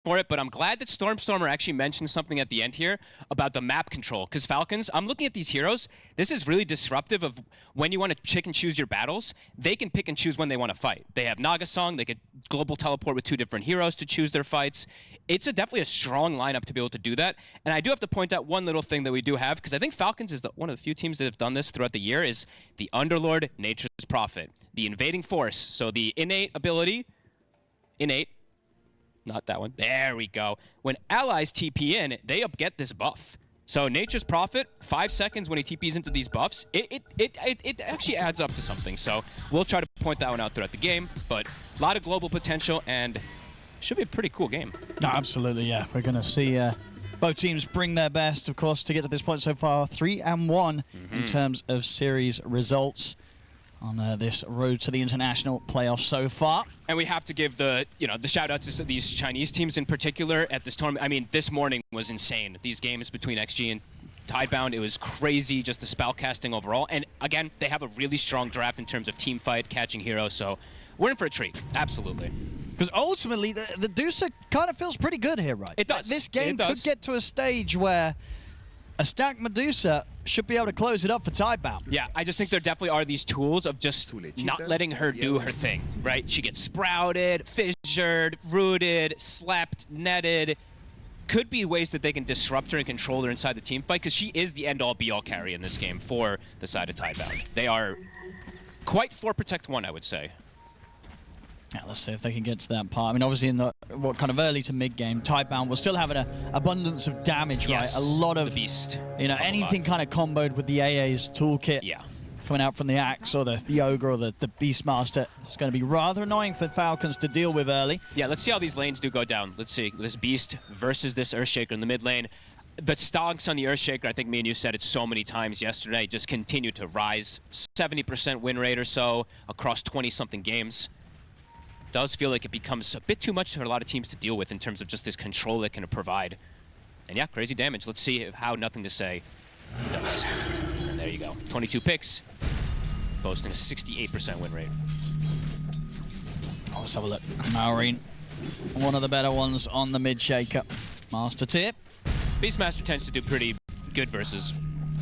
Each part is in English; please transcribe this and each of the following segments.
for it, but I'm glad that Stormstormer actually mentioned something at the end here about the map control, because Falcons, I'm looking at these heroes, this is really disruptive of when you want to pick and choose your battles. They can pick and choose when they want to fight. They have Naga Song, they could global teleport with 2 different heroes to choose their fights. It's definitely a strong lineup to be able to do that, and I do have to point out one little thing that we do have, because I think Falcons is one of the few teams that have done this throughout the year, is the Underlord, Nature's Prophet. The Invading Force, so the innate ability, not that one. There we go. When allies TP in, they get this buff. So Nature's Prophet, 5 seconds when he TPs into these buffs, it actually adds up to something. So we'll try to point that one out throughout the game, but a lot of global potential and should be a pretty cool game. No, absolutely, yeah. We're going to see both teams bring their best, of course, to get to this point so far. 3-1 in terms of series results on this road to the international playoffs so far. And we have to give the shout out to these Chinese teams in particular at this tournament. I mean, this morning was insane. These games between XG and Tidebound, it was crazy, just the spellcasting overall. And again, they have a really strong draft in terms of team fight, catching heroes, so we're in for a treat. Absolutely. Because ultimately, the Deucer kind of feels pretty good here, right? It does. This game could get to a stage where a stacked Medusa should be able to close it up for Tidebound. Yeah, I just think there definitely are these tools of just not letting her do her thing, right? She gets sprouted, fissured, rooted, slept, netted. Could be ways that they can disrupt her and control her inside the team fight, because she is the end-all be-all carry in this game for the side of Tidebound. They are quite 4 Protect 1, I would say. Yeah, let's see if they can get to that part. I mean, obviously in the kind of early to mid-game, Tidebound will still have an abundance of damage, yes, right? A lot of, the beast. Anything kind of comboed with the AA's toolkit. Yeah. Coming out from the Axe or the Ogre or the Beastmaster. It's going to be rather annoying for Falcons to deal with early. Yeah, let's see how these lanes do go down. Let's see, this Beast versus this Earthshaker in the mid lane. The stonks on the Earthshaker, I think me and you said it so many times yesterday, just continue to rise. 70% win rate or so across 20-something games. Does feel like it becomes a bit too much for a lot of teams to deal with in terms of just this control it can provide. And yeah, crazy damage. Let's see how Nothing to Say does. And there you go. 22 picks, boasting a 68% win rate. Let's have a look. Maureen, one of the better ones on the mid-shaker. Master tier. Beastmaster tends to do pretty good versus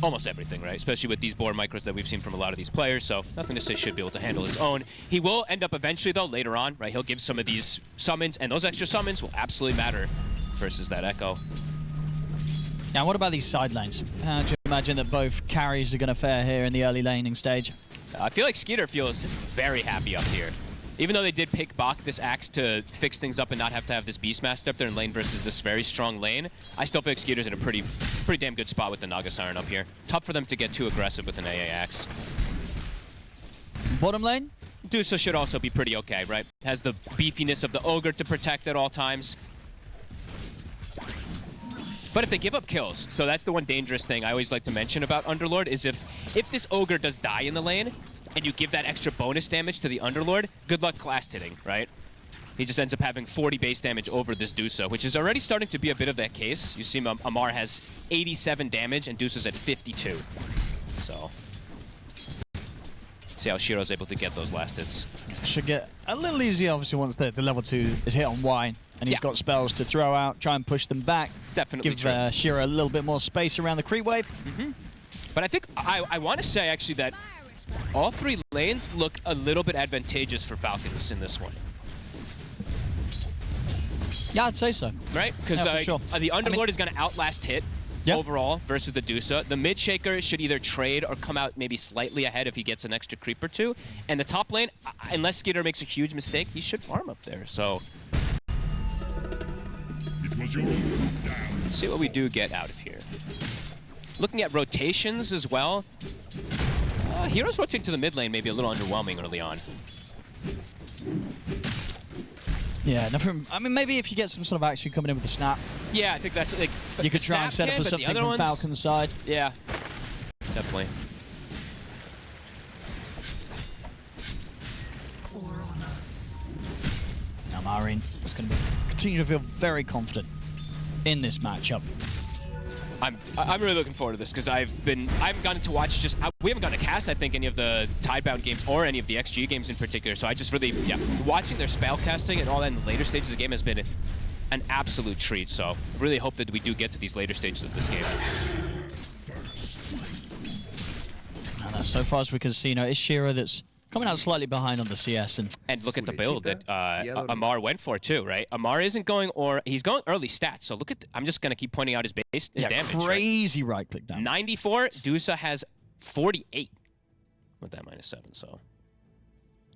almost everything, right? Especially with these board micros that we've seen from a lot of these players, so Nothing to Say should be able to handle his own. He will end up eventually, though, later on, right? He'll give some of these summons, and those extra summons will absolutely matter versus that Echo. Now, what about these side lanes? How do you imagine that both carries are going to fare here in the early laning stage? I feel like Skeeter feels very happy up here. Even though they did pick Bach this Axe to fix things up and not have to have this Beastmaster up there in lane versus this very strong lane, I still feel like Skeeter's in a pretty damn good spot with the Naga Siren up here. Tough for them to get too aggressive with an AA Axe. Bottom lane? Dusa should also be pretty okay, right? Has the beefiness of the Ogre to protect at all times. But if they give up kills, so that's the one dangerous thing I always like to mention about Underlord, is if this Ogre does die in the lane, and you give that extra bonus damage to the Underlord, good luck class hitting, right? He just ends up having 40 base damage over this Dusa, which is already starting to be a bit of that case. You see Amar has 87 damage, and Dusa's at 52. So, see how Shiro's able to get those last hits. Should get a little easier, obviously, once the level 2 is hit on Wine, and he's got spells to throw out, try and push them back. Definitely give Shiro a little bit more space around the creep wave. But I think, I want to say, actually, that all 3 lanes look a little bit advantageous for Falcons in this one. Yeah, I'd say so. Right? Because the Underlord is going to outlast hit overall versus the Dusa. The mid-shaker should either trade or come out maybe slightly ahead if he gets an extra creep or 2. And the top lane, unless Skeeter makes a huge mistake, he should farm up there. So let's see what we do get out of here. Looking at rotations as well. Heroes rotating to the mid lane may be a little underwhelming early on. Yeah, nothing. I mean, maybe if you get some sort of action coming in with the snap. Yeah, I think that's like you could try and set up for something from Falcon's side. Yeah, definitely. Now Maureen is going to continue to feel very confident in this matchup. I'm really looking forward to this because I haven't gotten to watch we haven't gotten to cast, I think, any of the Tidebound games or any of the XG games in particular. So I just really, watching their spell casting and all that in the later stages of the game has been an absolute treat. So really hope that we do get to these later stages of this game. And so far as we can see, you know, it's Shiro that's coming out slightly behind on the CS. And look at the build that Amar went for too, right? Amar isn't going, or he's going early stats. So look at, I'm just gonna keep pointing out his base, his damage. Crazy right click damage. 94, Dusa has 48 with that -7, so.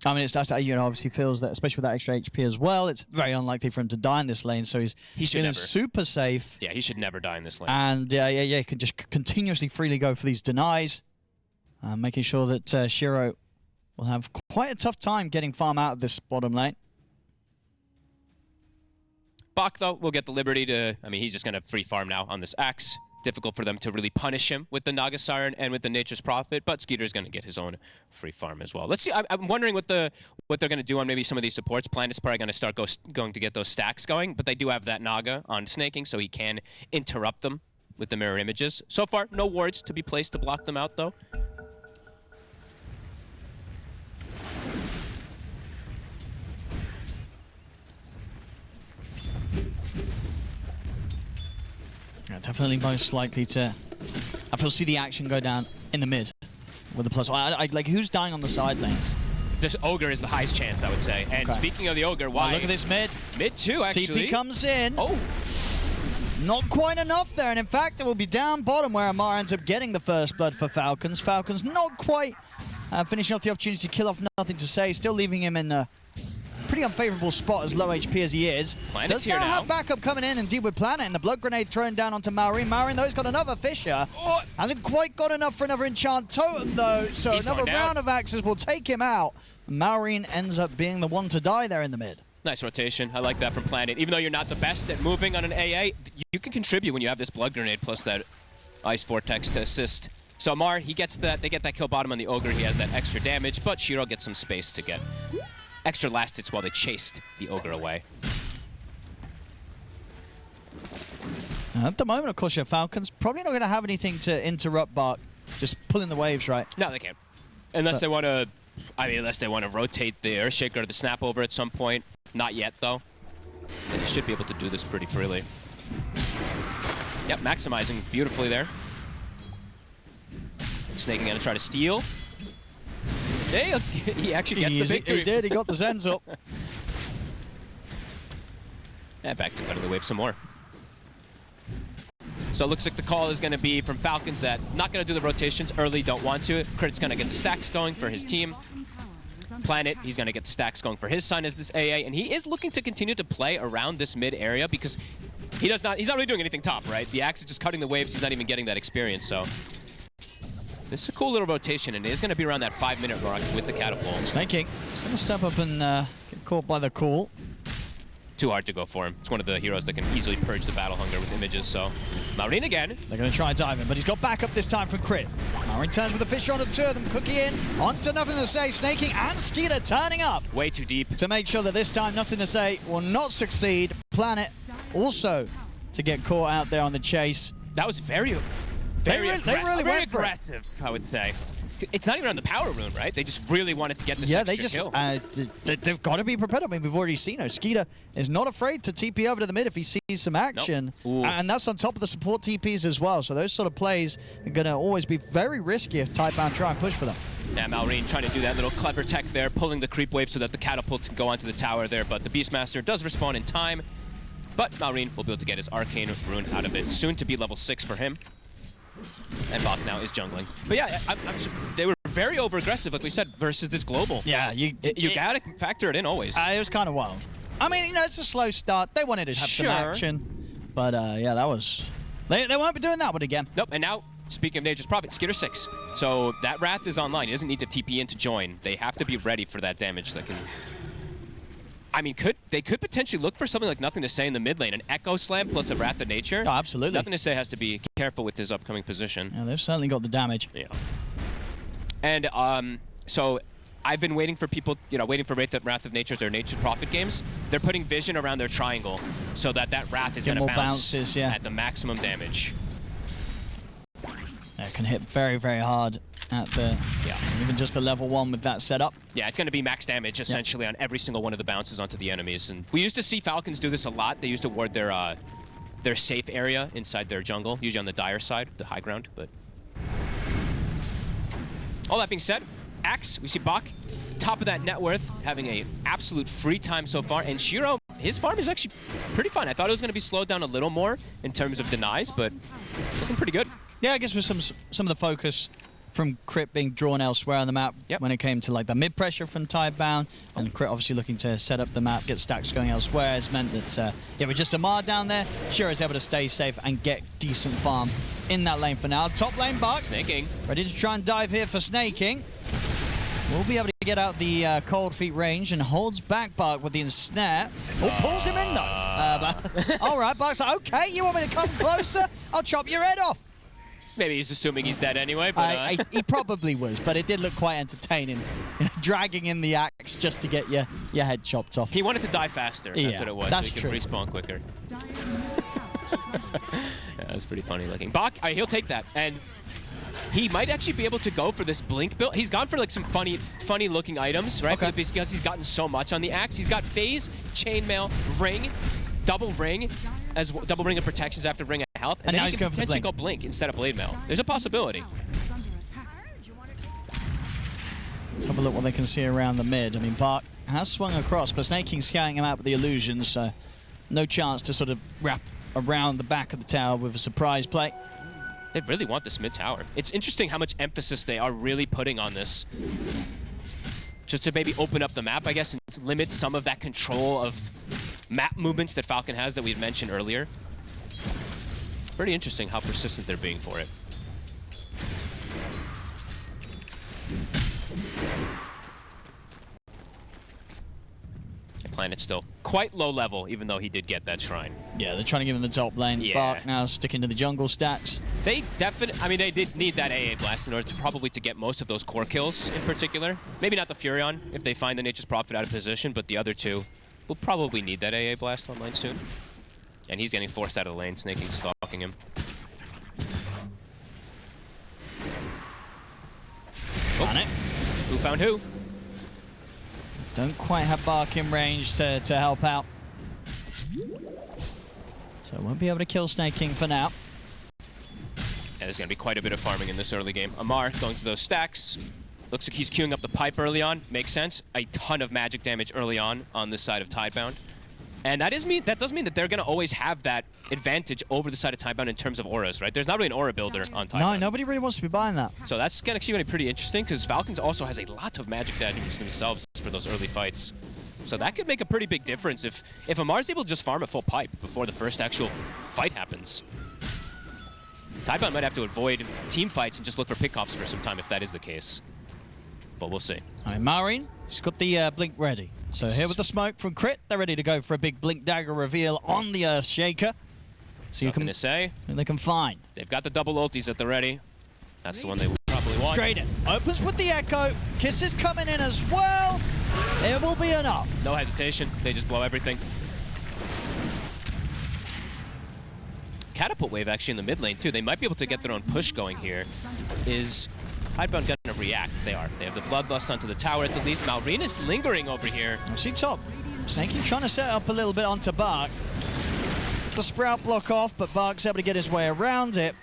I mean, it's nice that, you know, obviously feels that, especially with that extra HP as well, it's very unlikely for him to die in this lane, so he's feeling super safe. Yeah, he should never die in this lane. And he can just continuously freely go for these denies, making sure that Shiro will have quite a tough time getting farm out of this bottom lane. Bach, though, will get the liberty to, I mean, he's just going to free farm now on this axe. Difficult for them to really punish him with the Naga Siren and with the Nature's Prophet, but Skeeter's going to get his own free farm as well. Let's see. I'm wondering what they're going to do on maybe some of these supports. Planet's probably going to start going to get those stacks going, but they do have that Naga on snaking, so he can interrupt them with the mirror images. So far, no wards to be placed to block them out, though. Yeah, definitely most likely to, I feel, see the action go down in the mid with the plus. Like, who's dying on the side lanes? This Ogre is the highest chance, I would say. And speaking of the Ogre, why? Oh, look at this mid. Mid too, actually. TP comes in. Oh. Not quite enough there, and in fact, it will be down bottom where Amar ends up getting the first blood for Falcons. Falcons not quite finishing off the opportunity to kill off Nothing to Say, still leaving him in a pretty unfavorable spot as low HP as he is. Planet's Does here now now have backup coming in, indeed, with Planet, and the blood grenade thrown down onto Maureen. Maureen, though, has got another Fissure. Oh. Hasn't quite got enough for another Enchant Totem, though, so He's another round of axes will take him out. Maureen ends up being the one to die there in the mid. Nice rotation. I like that from Planet. Even though you're not the best at moving on an AA, you can contribute when you have this blood grenade plus that Ice Vortex to assist. So Amar, he gets that. They get that kill bottom on the Ogre. He has that extra damage, but Shiro gets some space to get extra last hits while they chased the Ogre away. At the moment, of course, your Falcons probably not going to have anything to interrupt Bach just pulling the waves, right? No, they can't. Unless they want to, I mean, unless they want to rotate the Earthshaker or the Snap over at some point. Not yet, though. And they should be able to do this pretty freely. Yep, maximizing beautifully there. Snaking going to try to steal. Hey, he actually gets the victory. He did, he got the Zens up. And back to cutting the wave some more. So it looks like the call is going to be from Falcons that not going to do the rotations early, don't want to. Crit's going to get the stacks going for his team. Planet, he's going to get the stacks going for his son as this AA, and he is looking to continue to play around this mid area because he's not really doing anything top, right? The Axe is just cutting the waves, he's not even getting that experience, so this is a cool little rotation, and it is going to be around that 5-minute mark with the catapult. Snaking, he's going to step up and get caught by the call. Too hard to go for him. It's one of the heroes that can easily purge the battle hunger with images, so Maureen again. They're going to try and dive him, but he's got backup this time from Crit. Maureen turns with a Fissure on the two of them. Cookie in, onto Nothing to Say, snaking, and Skeeter turning up. Way too deep. To make sure that this time Nothing to Say will not succeed. Planet also to get caught out there on the chase. That was very aggressive, I would say. It's not even on the power rune, right? They just really wanted to get this extra kill. They've got to be prepared. I mean, we've already seen it. Skeeter is not afraid to TP over to the mid if he sees some action. Nope. And that's on top of the support TPs as well. So those sort of plays are going to always be very risky if Tidebound try and push for them. Yeah, Maureen trying to do that little clever tech there, pulling the creep wave so that the catapult can go onto the tower there. But the Beastmaster does respawn in time. But Maureen will be able to get his Arcane Rune out of it. Soon to be level 6 for him. And Bach now is jungling. But yeah, they were very over-aggressive, like we said, versus this global. Yeah, you gotta factor it in always. It was kind of wild. I mean, you know, it's a slow start. They wanted to have some action. But yeah, that was... They won't be doing that one again. Nope, and now, speaking of Nature's Prophet, Skitter 6. So that Wrath is online. He doesn't need to TP in to join. They have to be ready for that damage that can... I mean, they could potentially look for something like Nothing to Say in the mid lane, an Echo Slam plus a Wrath of Nature. Oh, absolutely. Nothing to Say has to be careful with his upcoming position. Yeah, they've certainly got the damage. Yeah. And so I've been waiting for people, you know, waiting for Wrath of Nature's or Nature's Prophet games. They're putting vision around their triangle so that Wrath is going to bounce at the maximum damage. Yeah, it can hit very, very hard. at the, even just the level 1 with that setup. Yeah, it's going to be max damage essentially on every single one of the bounces onto the enemies. And we used to see Falcons do this a lot. They used to ward their safe area inside their jungle, usually on the dire side, the high ground. But all that being said, Axe, we see Bach, top of that net worth, having a absolute free time so far. And Shiro, his farm is actually pretty fun. I thought it was going to be slowed down a little more in terms of denies, but looking pretty good. Yeah, I guess with some of the focus from Crit being drawn elsewhere on the map when it came to like the mid-pressure from Tidebound, and Crit obviously looking to set up the map, get stacks going elsewhere, has meant that, with just Amar down there, Shiro's able to stay safe and get decent farm in that lane for now. Top lane, Buck. Snaking. Ready to try and dive here for snaking. Will be able to get out the cold feet range and holds back Buck with the ensnare. Oh, pulls him in though. All right, Buck's like, okay, you want me to come closer? I'll chop your head off. Maybe he's assuming he's dead anyway, but he probably was, but it did look quite entertaining, dragging in the axe just to get your head chopped off. He wanted to die faster. That's what it was. That's so he true. could respawn quicker. Yeah, that's pretty funny looking. Bach, he'll take that, and he might actually be able to go for this blink build. He's gone for like some funny looking items, right? Okay. Because he's gotten so much on the axe. He's got phase, chainmail, ring, double ring of protections after ring of health, and then now he he's can going for the potentially go blink instead of blade mail. There's a possibility. Let's have a look what they can see around the mid. I mean, Bach has swung across, but Snaking's scouting him out with the illusions, so no chance to sort of wrap around the back of the tower with a surprise play. They really want this mid tower. It's interesting how much emphasis they are really putting on this. Just to maybe open up the map, I guess, and limit some of that control of map movements that Falcon has that we've mentioned earlier. Pretty interesting how persistent they're being for it. Planet's still quite low level, even though he did get that shrine. Yeah, they're trying to give him the top lane. Yeah. Bach now sticking to the jungle stacks. They definitely, I mean, they did need that AA blast in order to probably to get most of those core kills in particular. Maybe not the Furion if they find the Nature's Prophet out of position, but the other two will probably need that AA blast online soon. And he's getting forced out of the lane, Snaking stalking him. On it. Who found who? Don't quite have Bach in range to help out. So won't be able to kill Snaking for now. Yeah, there's going to be quite a bit of farming in this early game. Amar going through those stacks. Looks like he's queuing up the pipe early on. Makes sense. A ton of magic damage early on this side of Tidebound. And that does mean that they're going to always have that advantage over the side of Tidebound in terms of auras, right? There's not really an aura builder on Tidebound. No, nobody really wants to be buying that. So that's going to be pretty interesting because Falcons also has a lot of magic damage themselves for those early fights. So that could make a pretty big difference if Amar's able to just farm a full pipe before the first actual fight happens. Tidebound might have to avoid team fights and just look for pickoffs for some time if that is the case. But we'll see. All right, Maureen, she's got the blink ready. So here with the smoke from Crit, they're ready to go for a big blink dagger reveal on the Earth Shaker. So you Nothing to say. They can find. They've got the double ultis at the ready. That's the one they probably want. Straight in. Opens with the Echo. Kisses coming in as well. It will be enough. No hesitation. They just blow everything. Catapult wave actually in the mid lane too. They might be able to get their own push going here. Is Tidebound going to react? They are. They have the Bloodlust onto the tower at the least. Malrina's lingering over here. See top. Snaking trying to set up a little bit onto Bach. The Sprout block off, but Bach's able to get his way around it.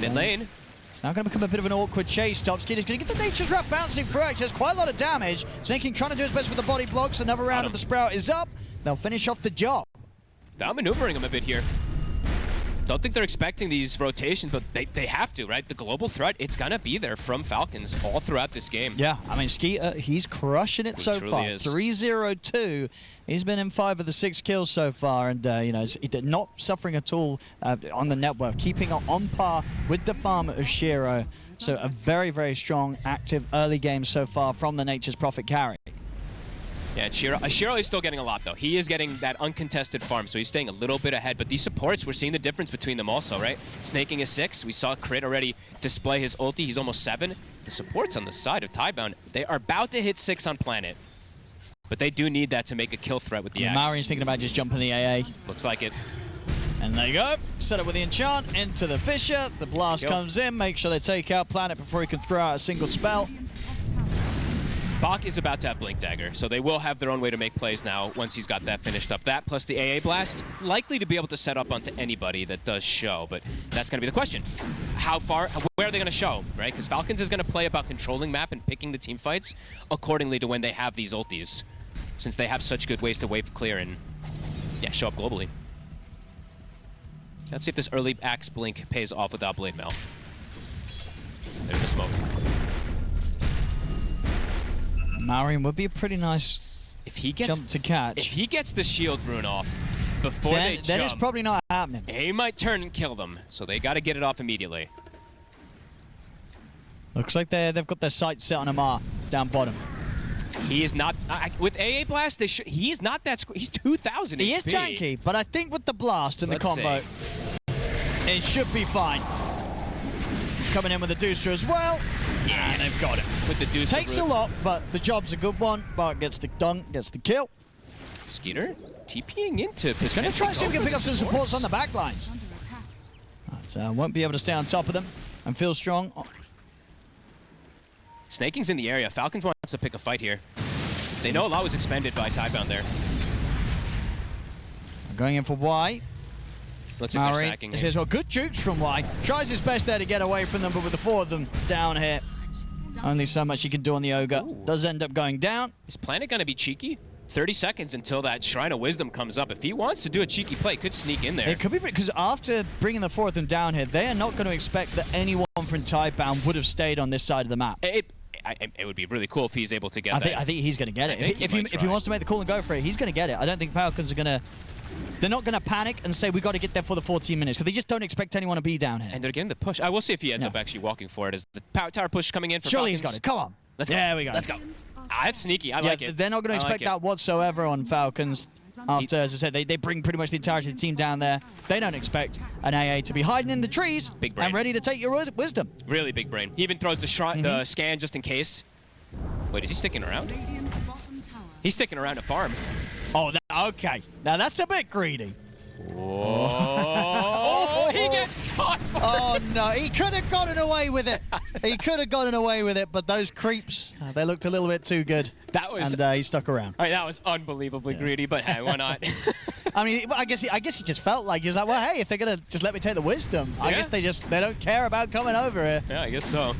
Mid lane. It's now going to become a bit of an awkward chase. Topsky is going to get the Nature's Wrap bouncing through. Actually, there's quite a lot of damage. Snaking trying to do his best with the body blocks. Another round of the Sprout is up. They'll finish off the job. They're outmaneuvering him a bit here. Don't think they're expecting these rotations, but they have to, right? The global threat, it's going to be there from Falcons all throughout this game. Yeah, I mean, Skeeter, he's crushing it so far. 3-0-2. He's been in 5 of the 6 kills so far, and, you know, he's not suffering at all on the network, keeping on par with the farm of Shiro. So a very, very strong, active early game so far from the Nature's Prophet carry. Yeah, Shiro is still getting a lot, though. He is getting that uncontested farm, so he's staying a little bit ahead. But these supports, we're seeing the difference between them also, right? Snaking is 6. We saw Crit already display his ulti. He's almost 7. The supports on the side of Tidebound, they are about to hit 6 on Planet. But they do need that to make a kill threat with the axe. Maureen's thinking about just jumping the AA. Looks like it. And there you go. Set up with the enchant into the Fissure. The blast comes in. Make sure they take out Planet before he can throw out a single spell. Bach is about to have Blink Dagger, so they will have their own way to make plays now once he's got that finished up. That plus the AA Blast, likely to be able to set up onto anybody that does show, but that's going to be the question. How far, where are they going to show, right? Because Falcons is going to play about controlling map and picking the team fights accordingly to when they have these ultis, since they have such good ways to wave clear and, yeah, show up globally. Let's see if this early Axe Blink pays off without Blade Mail. There's the smoke. Marion would be a pretty nice jump to catch. If he gets the shield rune off before they jump, then it's probably not happening. He might turn and kill them, so they got to get it off immediately. Looks like they've got their sights set on Amar down bottom. He is not with AA Blast. He's not that. He's 2,000. He HP. is tanky, but I think with the blast and the combo, it should be fine. Coming in with the Deucer as well. Yeah, and they've got it. With the Deucer. Takes a lot, but the job's a good one. Bart gets the dunk, gets the kill. Skeeter TPing into. He's going to try to see if he can pick up some supports on the back lines. But won't be able to stay on top of them and feel strong. Snaking's in the area. Falcons wants to pick a fight here. They know a lot was expended by Tidebound there. Going in for Y. Looks like they're sacking him. Well, good jukes from Y. Tries his best there to get away from them, but with the four of them down here, only so much he can do on the Ogre. Ooh. Does end up going down. Is Planet going to be cheeky? 30 seconds until that Shrine of Wisdom comes up. If he wants to do a cheeky play, could sneak in there. It could be, because after bringing the four of them down here, they are not going to expect that anyone from Tidebound would have stayed on this side of the map. It would be really cool if he's able to get that. I think he's going to get it. If he wants to make the call and go for it, he's going to get it. I don't think Falcons are going to... They're not going to panic and say, we got to get there for the 14 minutes, because they just don't expect anyone to be down here. And they're getting the push. I will see if he ends up actually walking for it. Is the power tower push coming in for Surely Falcons? He's got it. Come on. Let's go. Yeah, we got it. Let's go. That's sneaky. I like it. They're not going to expect that whatsoever on Falcons. After, as I said, they bring pretty much the entirety of the team down there. They don't expect an AA to be hiding in the trees and ready to take your wisdom. Really big brain. He even throws the scan just in case. Wait, is he sticking around? He's sticking around to farm. Oh, okay. Now that's a bit greedy. Oh, he gets caught. Oh, no. He could have gotten away with it. He could have gotten away with it, but those creeps, they looked a little bit too good. That was... And he stuck around. All right, that was unbelievably greedy, but hey, why not? I mean, I guess he just felt like, he was like, well, hey, if they're going to just let me take the wisdom, I guess they don't care about coming over here. Yeah, I guess so.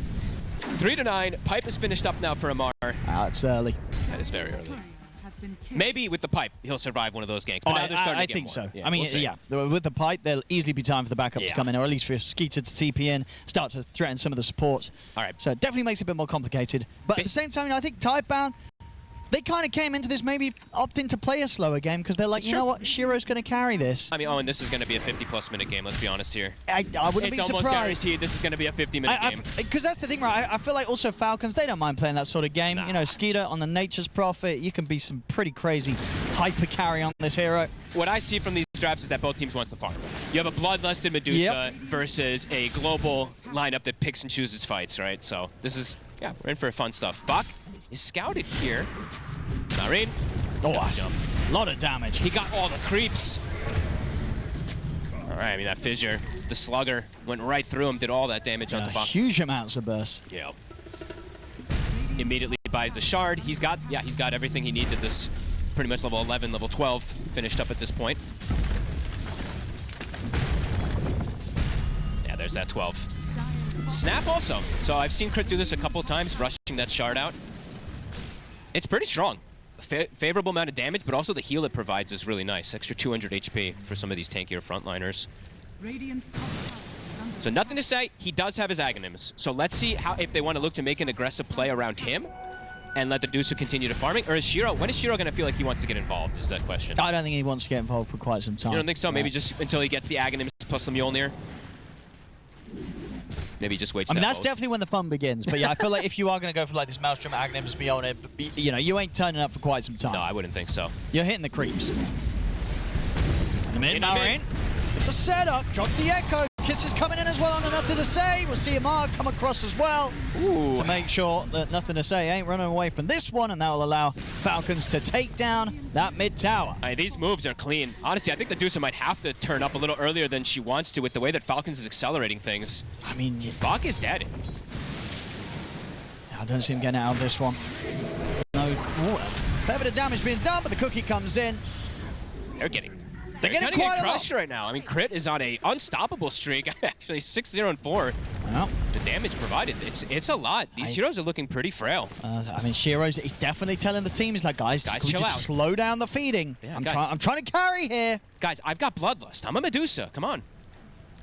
3-9. Pipe is finished up now for Amar. It's early. That is very early. Maybe with the pipe, he'll survive one of those ganks. But now they're starting to get think more. so. Yeah, I mean, with the pipe, there'll easily be time for the backup to come in, or at least for Skeeter to TP in, start to threaten some of the supports. All right. So it definitely makes it a bit more complicated. But at the same time, I think Tidebound, they kind of came into this maybe opting to play a slower game, because they're like, you know what, Shiro's going to carry this. I mean, and this is going to be a 50-plus minute game, let's be honest here. I wouldn't be surprised. It's almost guaranteed this is going to be a 50-minute game. Because that's the thing, right? I feel like also Falcons, they don't mind playing that sort of game. Nah. You know, Skeeter on the Nature's Prophet, you can be some pretty crazy hyper carry on this hero. What I see from these drafts is that both teams want to farm. You have a bloodlusted Medusa versus a global lineup that picks and chooses fights, right? So this is, we're in for fun stuff. Bach is scouted here. Marine. Oh, awesome. A lot of damage. He got all the creeps. All right, I mean, that Fissure, the Slugger, went right through him, did all that damage onto Bach. Huge amounts of burst. Yeah. Immediately buys the Shard. He's got everything he needs at this pretty much level 11, level 12, finished up at this point. Yeah, there's that 12. Snap also. So I've seen Crit do this a couple times, rushing that Shard out. It's pretty strong. Favorable amount of damage, but also the heal it provides is really nice. Extra 200 HP for some of these tankier frontliners. So nothing to say. He does have his Aghanims. So let's see if they want to look to make an aggressive play around him and let the Deucer continue to farming. Or is Shiro, when is Shiro going to feel like he wants to get involved is that question. I don't think he wants to get involved for quite some time. You don't think so? Maybe just until he gets the Aghanims plus the Mjolnir? Maybe just wait. I mean, that's definitely when the fun begins. But yeah, I feel like if you are going to go for like this Maelstrom, Aghanims, Mjolnir, you know, you ain't turning up for quite some time. No, I wouldn't think so. You're hitting the creeps. In the mid, now in. The setup, drop the Echo, Focus is coming in as well on a Nothing to Say. We'll see Amar come across as well to make sure that Nothing to Say ain't running away from this one, and that will allow Falcons to take down that mid tower. These moves are clean. Honestly, I think the Deucer might have to turn up a little earlier than she wants to with the way that Falcons is accelerating things. I mean, Bach is dead. I don't see him getting out of this one. No, fair bit of damage being done, but the cookie comes in. They're getting quite crushed right now. I mean, Crit is on a unstoppable streak. Actually, 6-0-4. Well, the damage provided, it's a lot. These heroes are looking pretty frail. I mean, Shiro's he's definitely telling the team, he's like, guys chill out. Slow down the feeding. Yeah, I'm trying to carry here. Guys, I've got Bloodlust. I'm a Medusa. Come on.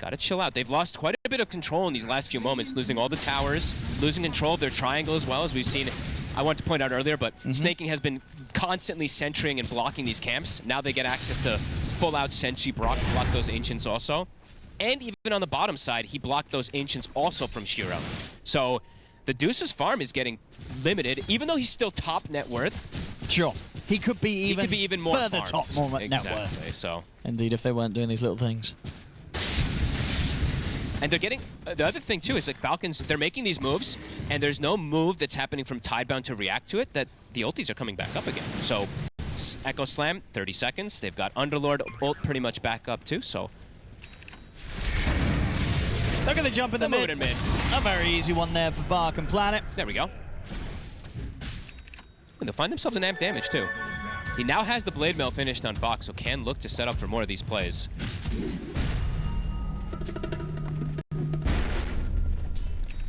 Gotta chill out. They've lost quite a bit of control in these last few moments, losing all the towers, losing control of their triangle as well, as we've seen. I wanted to point out earlier, but Snaking has been constantly centering and blocking these camps. Now they get access to full-out Senshi, block those Ancients also. And even on the bottom side, he blocked those Ancients also from Shiro. So the Deuce's farm is getting limited, even though he's still top net worth. Sure. He could be even more further farmed. top more net worth. So. Indeed, if they weren't doing these little things. And they're getting, the other thing too is like Falcons, they're making these moves, and there's no move that's happening from Tidebound to react to it, that the ultis are coming back up again. So Echo Slam, 30 seconds. They've got Underlord ult pretty much back up too, so. They're going to jump in the mid. A very easy one there for Bark and Planet. There we go. And they'll find themselves an amp damage too. He now has the Blade Mail finished on Bach, so can look to set up for more of these plays.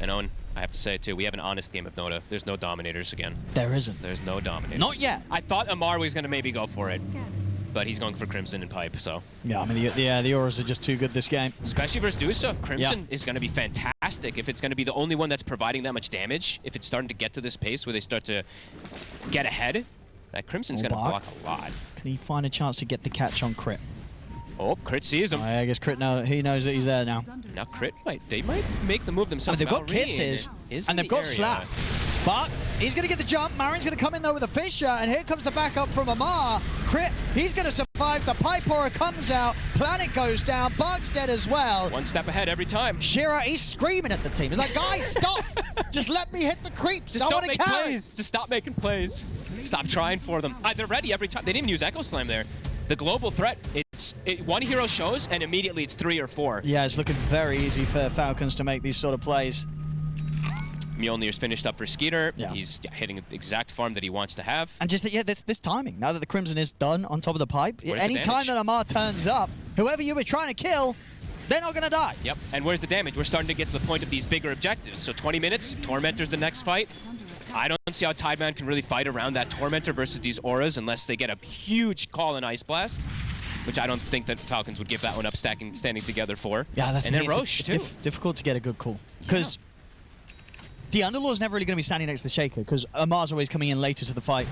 And Owen, I have to say too, we have an honest game of Dota. There's no dominators again. There isn't. There's no dominators. Not yet. I thought Amar was going to maybe go for it, but he's going for Crimson and Pipe, so. Yeah, I mean, the auras are just too good this game. Especially versus Dusa. Crimson is going to be fantastic if it's going to be the only one that's providing that much damage. If it's starting to get to this pace where they start to get ahead, that Crimson's going to block a lot. Can he find a chance to get the catch on Crit? Oh, Crit sees him. I guess Crit he knows that he's there now. Now Crit they might make the move themselves. They've got kisses, and they've got slap. But he's going to get the jump. Marin's going to come in though with a Fisher, and here comes the backup from Amar. Crit, he's going to survive. The Pipe Aura comes out. Planet goes down. Bug's dead as well. One step ahead every time. Shiro, he's screaming at the team. He's like, guys, stop. Just let me hit the creeps. Just don't make plays. Just stop making plays. Stop trying for them. They're ready every time. They didn't even use Echo Slam there. The global threat, one hero shows, and immediately it's 3 or 4. Yeah, it's looking very easy for Falcons to make these sort of plays. Mjolnir's finished up for Skeeter. Yeah. He's hitting the exact farm that he wants to have. And just, this timing. Now that the Crimson is done on top of the pipe, any time that Amar turns up, whoever you were trying to kill, they're not going to die. Yep, and where's the damage? We're starting to get to the point of these bigger objectives. So 20 minutes, Tormentor's the next fight. I don't see how Tidebound can really fight around that Tormentor versus these auras unless they get a huge call in Ice Blast, which I don't think that Falcons would give that one up standing together for. Yeah, that's and then Roche, too. Difficult to get a good call. Because the Underlord's never really going to be standing next to the Shaker, because Amar's always coming in later to the fight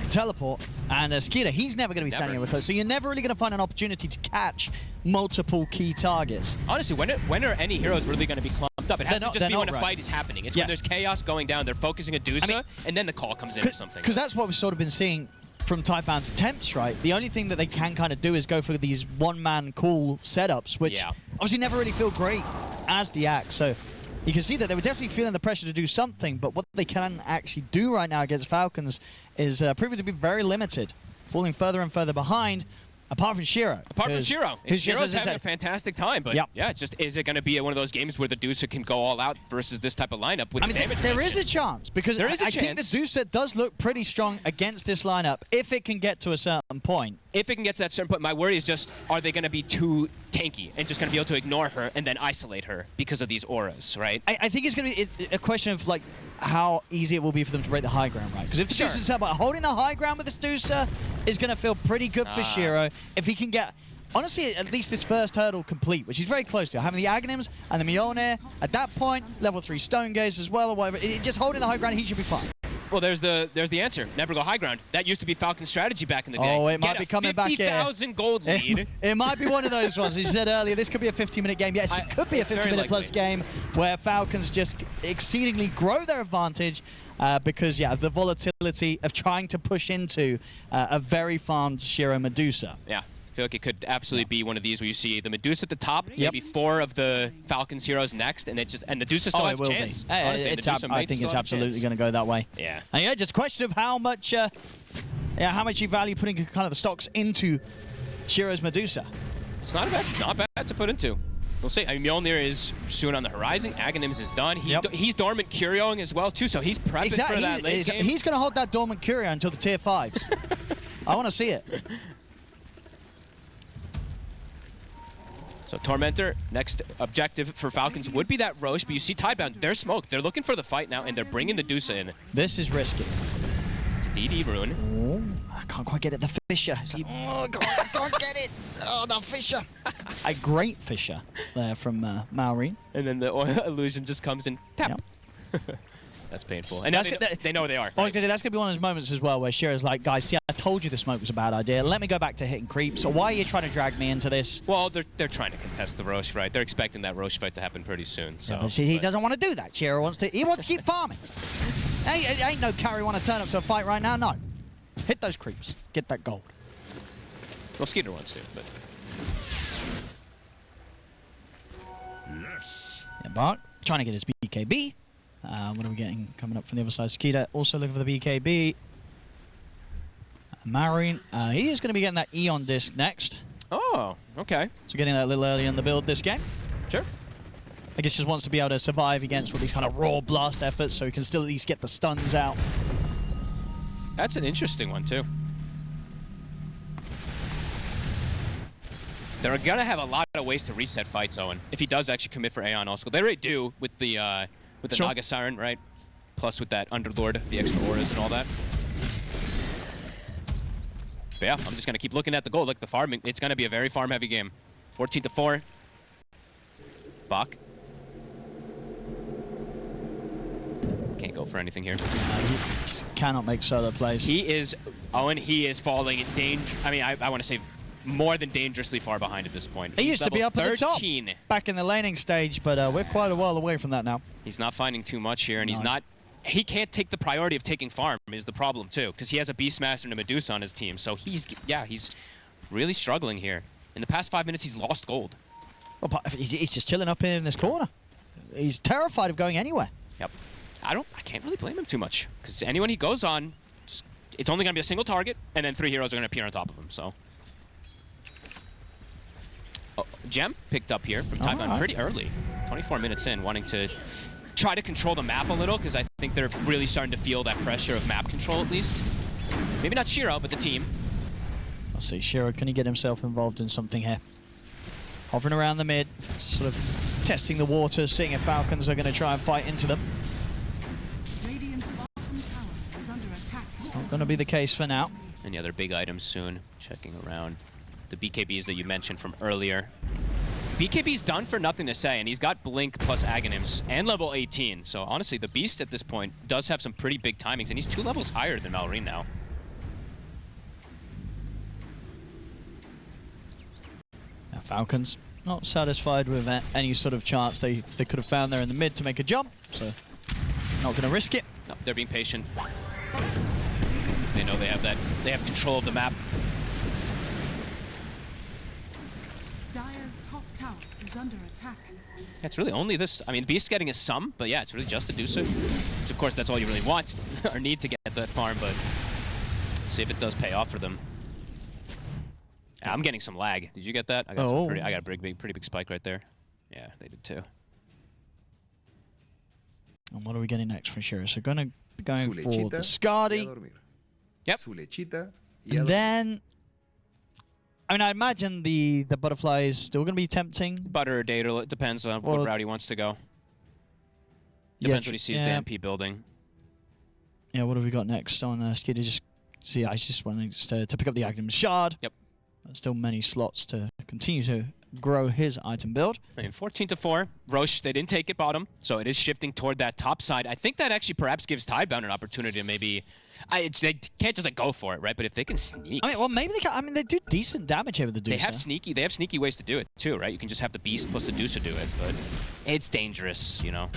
to teleport. And Skeeter, he's never going to be standing in with her. So you're never really going to find an opportunity to catch multiple key targets. Honestly, when are any heroes really going to be clumped up? It has to just be when a fight is happening. It's when there's chaos going down, they're focusing a Dusa, and then the call comes in or something. Because that's what we've sort of been seeing from Tidebound's attempts, right? The only thing that they can kind of do is go for these one-man cool setups, which obviously never really feel great as the Axe. So you can see that they were definitely feeling the pressure to do something, but what they can actually do right now against Falcons is proving to be very limited, falling further and further behind. Apart from Shiro. Shiro's having a fantastic time, but yeah, it's just, is it going to be one of those games where the Dusa can go all out versus this type of lineup with the damage? There is a chance, because I think the Dusa does look pretty strong against this lineup if it can get to a certain point. If it can get to that certain point, my worry is just, are they going to be too tanky and just going to be able to ignore her and then isolate her because of these auras, right? I think it's going to be a question of like how easy it will be for them to break the high ground, right? Because if the Dusa's set by holding the high ground with this Dusa is going to feel pretty good for Shiro. If he can get, honestly, at least this first hurdle complete, which he's very close to, having the Aghanims and the Mjolnir, at that point, level 3 Stone Gaze as well, or whatever, just holding the high ground, he should be fine. Well, there's the answer. Never go high ground. That used to be Falcon's strategy back in the day. Oh, it might be coming back here. 50,000 gold lead. It might be one of those ones. He said earlier, this could be a 50-minute game. Yes, it could be a 50-minute plus game where Falcons just exceedingly grow their advantage because, of the volatility of trying to push into a very farmed Shiro Medusa. Yeah. feel like it could absolutely be one of these where you see the Medusa at the top, maybe 4 of the Falcons heroes next, and the Medusa still has a chance. Honestly, I think it's absolutely going to go that way. Yeah. And yeah, just a question of how much you value putting kind of the stocks into Shiro's Medusa. It's not bad to put into. We'll see. I mean, Mjolnir is soon on the horizon. Aghanims is done. He's dormant Curioing as well, too, so he's prepping for that late game. He's going to hold that dormant Curio until the tier 5s. I want to see it. So Tormentor, next objective for Falcons would be that Roche, but you see Tidebound, they're smoked. They're looking for the fight now, and they're bringing the Dusa in. This is risky. It's a DD rune. Oh, I can't quite get it. The Fissure. Oh, God, I can't get it. Oh, the Fissure. A great Fissure there from Maureen. And then the illusion just comes in. Tap. Yep. That's painful. And they know where they are. I was going to say, that's going to be one of those moments as well where Shiro's like, guys, see, I told you the smoke was a bad idea. Let me go back to hitting creeps. So why are you trying to drag me into this? Well, they're trying to contest the Roche, right? They're expecting that Roche fight to happen pretty soon. So, yeah, but see, he doesn't want to do that. Shiro wants to keep farming. Ain't no carry want to turn up to a fight right now. No. Hit those creeps. Get that gold. Well, Skeeter wants to, but... Yes. Yeah, Bart trying to get his BKB. What are we getting coming up from the other side? Skeeter also looking for the BKB. Maureen, he is going to be getting that Eon disc next. Oh, okay. So getting that a little early in the build this game. Sure. I guess just wants to be able to survive against all these kind of raw blast efforts so he can still at least get the stuns out. That's an interesting one, too. They're going to have a lot of ways to reset fights, Owen, if he does actually commit for Aeon also. They already do with the Naga Siren, right? Plus with that Underlord, the extra auras and all that. But yeah, I'm just going to keep looking at the gold. Like the farming, it's going to be a very farm-heavy game. 14-4. Bach. Can't go for anything here. He cannot make solo plays. He is, Owen, he is falling in danger. I mean, I want to say more than dangerously far behind at this point. He used to be up 13. at the top back in the laning stage, but we're quite a while away from that now. He's not finding too much here, and he can't take the priority of taking farm is the problem too, because he has a Beastmaster and a Medusa on his team, so he's really struggling here. In the past 5 minutes, he's lost gold. Well, he's just chilling up here in this corner. He's terrified of going anywhere. Yep. I can't really blame him too much, because anyone he goes on, it's only going to be a single target, and then 3 heroes are going to appear on top of him, so. Oh, Gem picked up here from Tidebound pretty early, 24 minutes in, wanting to try to control the map a little, because I think they're really starting to feel that pressure of map control at least. Maybe not Shiro, but the team. Let's see, Shiro, can he get himself involved in something here? Hovering around the mid, sort of testing the water, seeing if Falcons are going to try and fight into them. It's not going to be the case for now. Any other big items soon? Checking around. The BKBs that you mentioned from earlier. BKB's done for nothing to say, and he's got Blink plus Aghanims and level 18. So honestly, the Beast at this point does have some pretty big timings, and he's 2 levels higher than Maureen now. Now Falcons not satisfied with any sort of chance they could have found there in the mid to make a jump, so not going to risk it. No, they're being patient. They know they have control of the map. Is under attack. Yeah, it's really only this. I mean, Beast's getting a sum, but yeah, it's really just a Dusa. Which, of course, that's all you really want or need to get that farm, but see if it does pay off for them. Yeah, I'm getting some lag. Did you get that? I got a pretty big spike right there. Yeah, they did too. And what are we getting next for sure? So going to be going for the Skadi. Yep. And then I mean, I imagine the butterfly is still going to be tempting. Butter or data, it depends on what route he wants to go. Depends what he sees the MP building. Yeah, what have we got next on Skiddy? Just see, I just wanted to pick up the Aghanims Shard. Yep. Still many slots to continue to grow his item build. I mean, 14-4. Roche, they didn't take it bottom, so it is shifting toward that top side. I think that actually perhaps gives Tidebound an opportunity to maybe... they can't just go for it, right? But if they can sneak... I mean, well, maybe they can. I mean, they do decent damage over the Dusa. They have sneaky ways to do it, too, right? You can just have the Beast plus the Dusa do it, but it's dangerous, you know?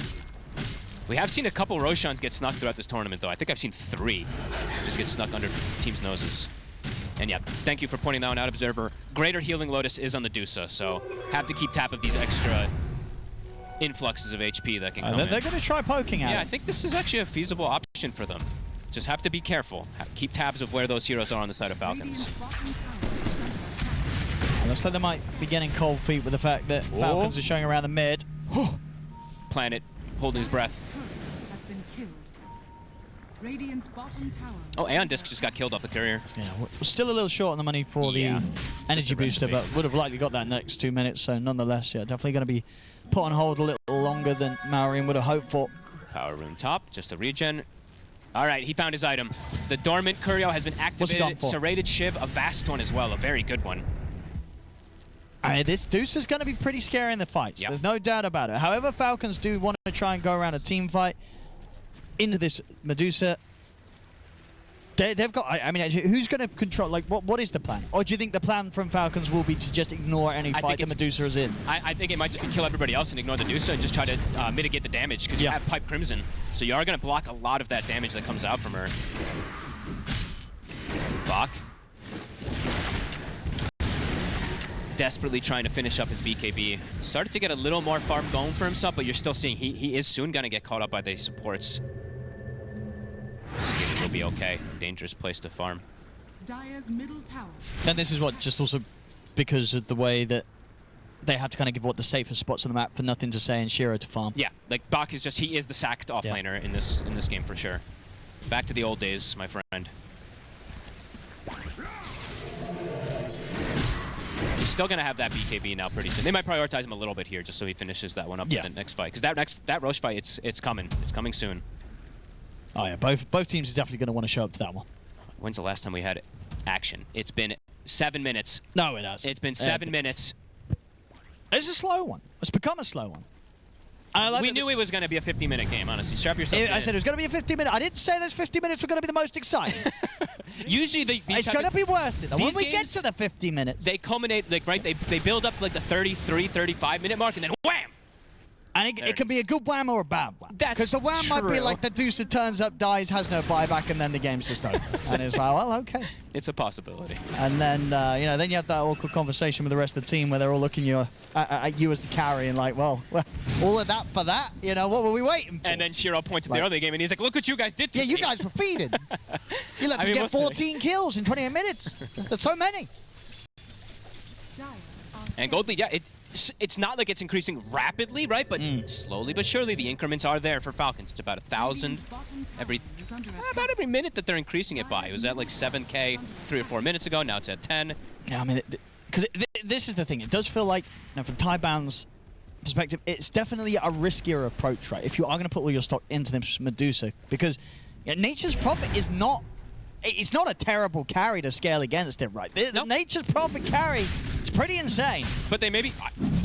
We have seen a couple Roshans get snuck throughout this tournament, though. I think I've seen 3 just get snuck under teams' noses. And yeah, thank you for pointing that one out, Observer. Greater Healing Lotus is on the Dusa, so have to keep tap of these extra influxes of HP that can come in. They're going to try poking at Yeah, it. I think this is actually a feasible option for them. Just have to be careful. Keep tabs of where those heroes are on the side of Falcons. Looks like they might be getting cold feet with the fact that Falcons are showing around the mid. Planet holding his breath. Has been killed. Radiant's bottom tower. Oh, Aeon Disc just got killed off the courier. Yeah, we're still a little short on the money for the energy booster, but would have likely got that next 2 minutes. So nonetheless, yeah, definitely going to be put on hold a little longer than Maureen would have hoped for. Power rune top, just a regen. All right, he found his item. The dormant Curio has been activated. Serrated Shiv, a vast one as well, a very good one. This Deuce is going to be pretty scary in the fights. Yep. There's no doubt about it. However, Falcons do want to try and go around a team fight into this Medusa. They've got, I mean, who's going to control, like, what is the plan? Or do you think the plan from Falcons will be to just ignore any fight that Medusa is in? I think it might just be kill everybody else and ignore the Medusa and just try to mitigate the damage, because you have Pipe Crimson. So you are going to block a lot of that damage that comes out from her. Bach. Desperately trying to finish up his BKB. Started to get a little more farm going for himself, but you're still seeing he is soon going to get caught up by the supports. Skater will be okay. Dangerous place to farm. Dire's middle tower. And this is what, just also because of the way that they have to kind of give what the safest spots on the map for nothing to say and Shiro to farm. Yeah, like Bach is just, he is the sacked offlaner in this game for sure. Back to the old days, my friend. He's still going to have that BKB now pretty soon. They might prioritize him a little bit here just so he finishes that one up in the next fight. Because that Roche fight, it's coming. It's coming soon. Oh yeah, both teams are definitely going to want to show up to that one. When's the last time we had action? It's been 7 minutes. No, it has. It's been 7 minutes. It's a slow one. It's become a slow one. We knew it was going to be a 50-minute game, honestly. Strap yourself in. I said it was going to be a 50-minute. I didn't say those 50 minutes were going to be the most exciting. Usually, it's going to be worth it. When we get to the 50 minutes, they culminate, like, right? They build up to like the 33, 35-minute mark, and then wham! And it can be a good wham or a bad wham. Because the wham might be like the Deucer turns up, dies, has no buyback, and then the game's just over. And it's like, well, okay. It's a possibility. And then, then you have that awkward conversation with the rest of the team where they're all looking at you as the carry and like, well, all of that for that? What were we waiting for? And then Shiro points at the early game and he's like, look what you guys did to me. Yeah, you guys were feeding. You let them get 14 kills in 28 minutes. That's so many. And Gold Lead, yeah, it's not like it's increasing rapidly, right? But slowly but surely, the increments are there for Falcons. It's about 1,000 every minute that they're increasing it by. It was at like 7K 3 or 4 minutes ago. Now it's at 10. Yeah, I mean, because this is the thing. It does feel like, from Tidebound's perspective, it's definitely a riskier approach, right? If you are going to put all your stock into this Medusa, because Nature's Prophet is not. It's not a terrible carry to scale against it, right? The Nature's Prophet carry is pretty insane. But they maybe...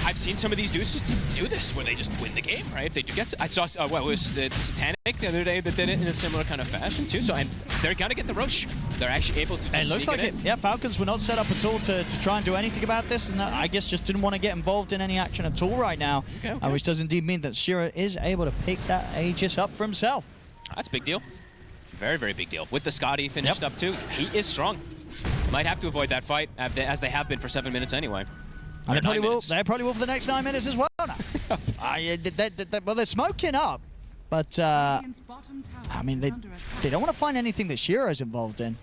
I've seen some of these deuces do this, where they just win the game, right? If they do get to... I saw, it was the Satanic the other day that did it in a similar kind of fashion, too. So they're going to get the Roche. They're actually able to just it looks like it. Yeah, Falcons were not set up at all to try and do anything about this, and I guess just didn't want to get involved in any action at all right now, which does indeed mean that Shiro is able to pick that Aegis up for himself. That's a big deal. Very, very big deal. With the Scotty finished up too, he is strong. Might have to avoid that fight, as they have been for 7 minutes anyway. And they probably will. They probably will for the next 9 minutes as well. Well, they're smoking up, but I mean, they don't want to find anything that Shiro's involved in.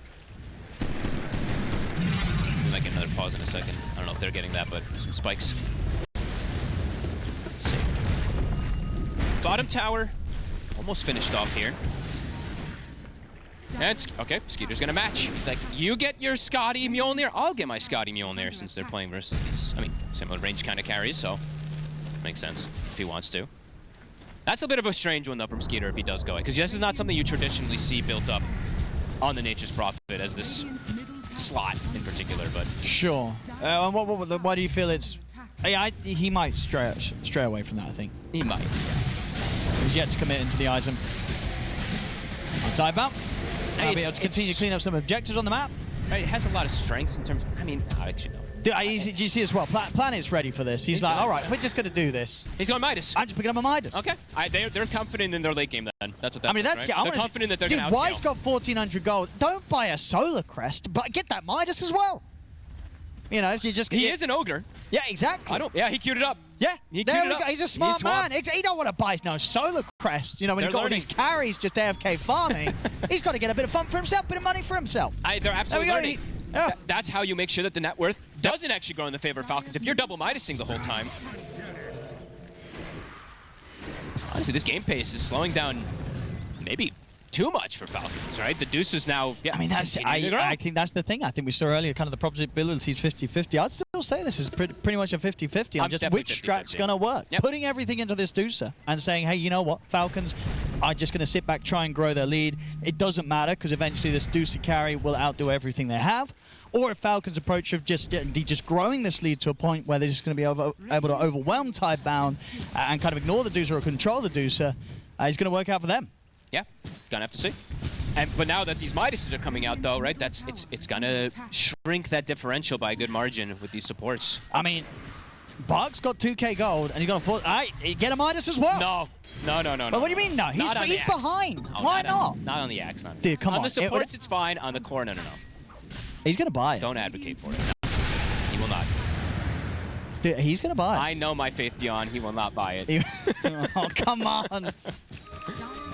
We might get another pause in a second. I don't know if they're getting that, but some spikes. Let's see. Bottom tower, almost finished off here. And okay, Skeeter's gonna match. He's like, you get your Scotty Mjolnir, I'll get my Scotty Mjolnir, since they're playing versus these, I mean, similar range kind of carries, so makes sense if he wants to. That's a bit of a strange one though from Skeeter if he does go, because this is not something you traditionally see built up on the Nature's Prophet as this slot in particular, but sure. Why do you feel it's? He might stray away from that. I think he might. He's yet to commit into the item. Tidebound. Be able to continue to clean up some objectives on the map. It has a lot of strengths in terms of, I mean, actually no. Do you see as well? Planet's ready for this. He's like, all right, we're just going to do this. He's going Midas. I'm just picking up a Midas. Okay. They're confident in their late game then. That's what that I mean, says, that's... right? They're confident that they're going to Dude, outscale. Y's got 1,400 gold. Don't buy a Solar Crest, but get that Midas as well. You know, if you just... He is an ogre. Yeah, exactly. Yeah, he queued it up. Yeah, he there queued we it up. go. He's a smart man. He don't want to buy no Solar Crest. You know, when he's got all these carries just AFK farming, he's got to get a bit of fun for himself, a bit of money for himself. They're absolutely learning. Yeah. That's how you make sure that the net worth doesn't actually go in the favor of Falcons. If you're double Midasing the whole time. Honestly, this game pace is slowing down maybe too much for Falcons, right? The Deuce is now, I mean, I think that's the thing. I think we saw earlier kind of the probability is 50-50. I'd still say this is pretty much a 50-50 on just which strat's going to work. Yep. Putting everything into this Deucer and saying, hey, you know what? Falcons are just going to sit back, try and grow their lead. It doesn't matter because eventually this Deucer carry will outdo everything they have. Or if Falcons' approach of just growing this lead to a point where they're just going to be able to overwhelm Tidebound and kind of ignore the Deucer or control the Deucer, is going to work out for them. Yeah, gonna have to see. But now that these Midases are coming out, though, right? It's gonna shrink that differential by a good margin with these supports. I mean, Bug's got 2k gold, and he's got a get a Midas as well. No. But what do you mean no? He's behind. Oh, Why not? Not on the axe. Not Dude, come on. On the supports, it's fine. On the core, no. He's gonna buy it. Don't advocate for it. No. He will not. Dude, he's gonna buy it. I know my faith beyond. He will not buy it. Oh, come on.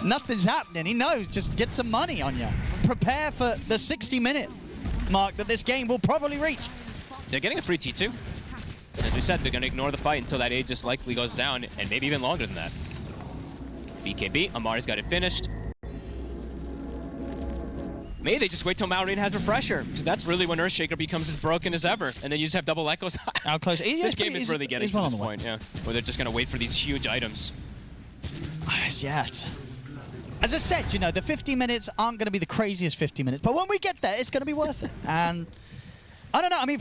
Nothing's happening. He knows. Just get some money on you. Prepare for the 60-minute mark that this game will probably reach. They're getting a free T2. As we said, they're going to ignore the fight until that Aegis likely goes down, and maybe even longer than that. BKB, Amari's got it finished. Maybe they just wait till Maureen has Refresher, because that's really when Earthshaker becomes as broken as ever, and then you just have double Echoes. How close? This game is really getting to this point, yeah, where they're just going to wait for these huge items. Yes. As I said, you know, the 50 minutes aren't going to be the craziest 50 minutes, but when we get there, it's going to be worth it. And I don't know. I mean,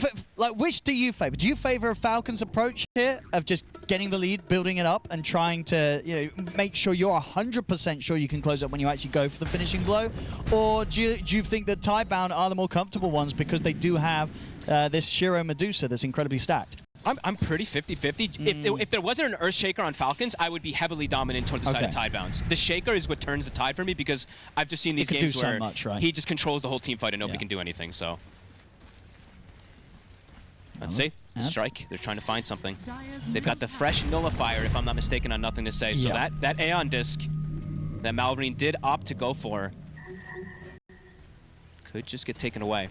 which do you favor? Do you favor a Falcons approach here of just getting the lead, building it up, and trying to, you know, make sure you're 100% sure you can close up when you actually go for the finishing blow? Or do you think that Tidebound are the more comfortable ones because they do have this Shiro Medusa that's incredibly stacked? I'm pretty 50-50. If there wasn't an Earthshaker on Falcons, I would be heavily dominant toward the side of Tidebounds. The Shaker is what turns the tide for me because I've just seen these games where he just controls the whole team fight and nobody can do anything. So let's see. The strike. They're trying to find something. They've got the fresh nullifier, if I'm not mistaken, on Nothing to Say. So that Aeon disc that Malvarine did opt to go for could just get taken away.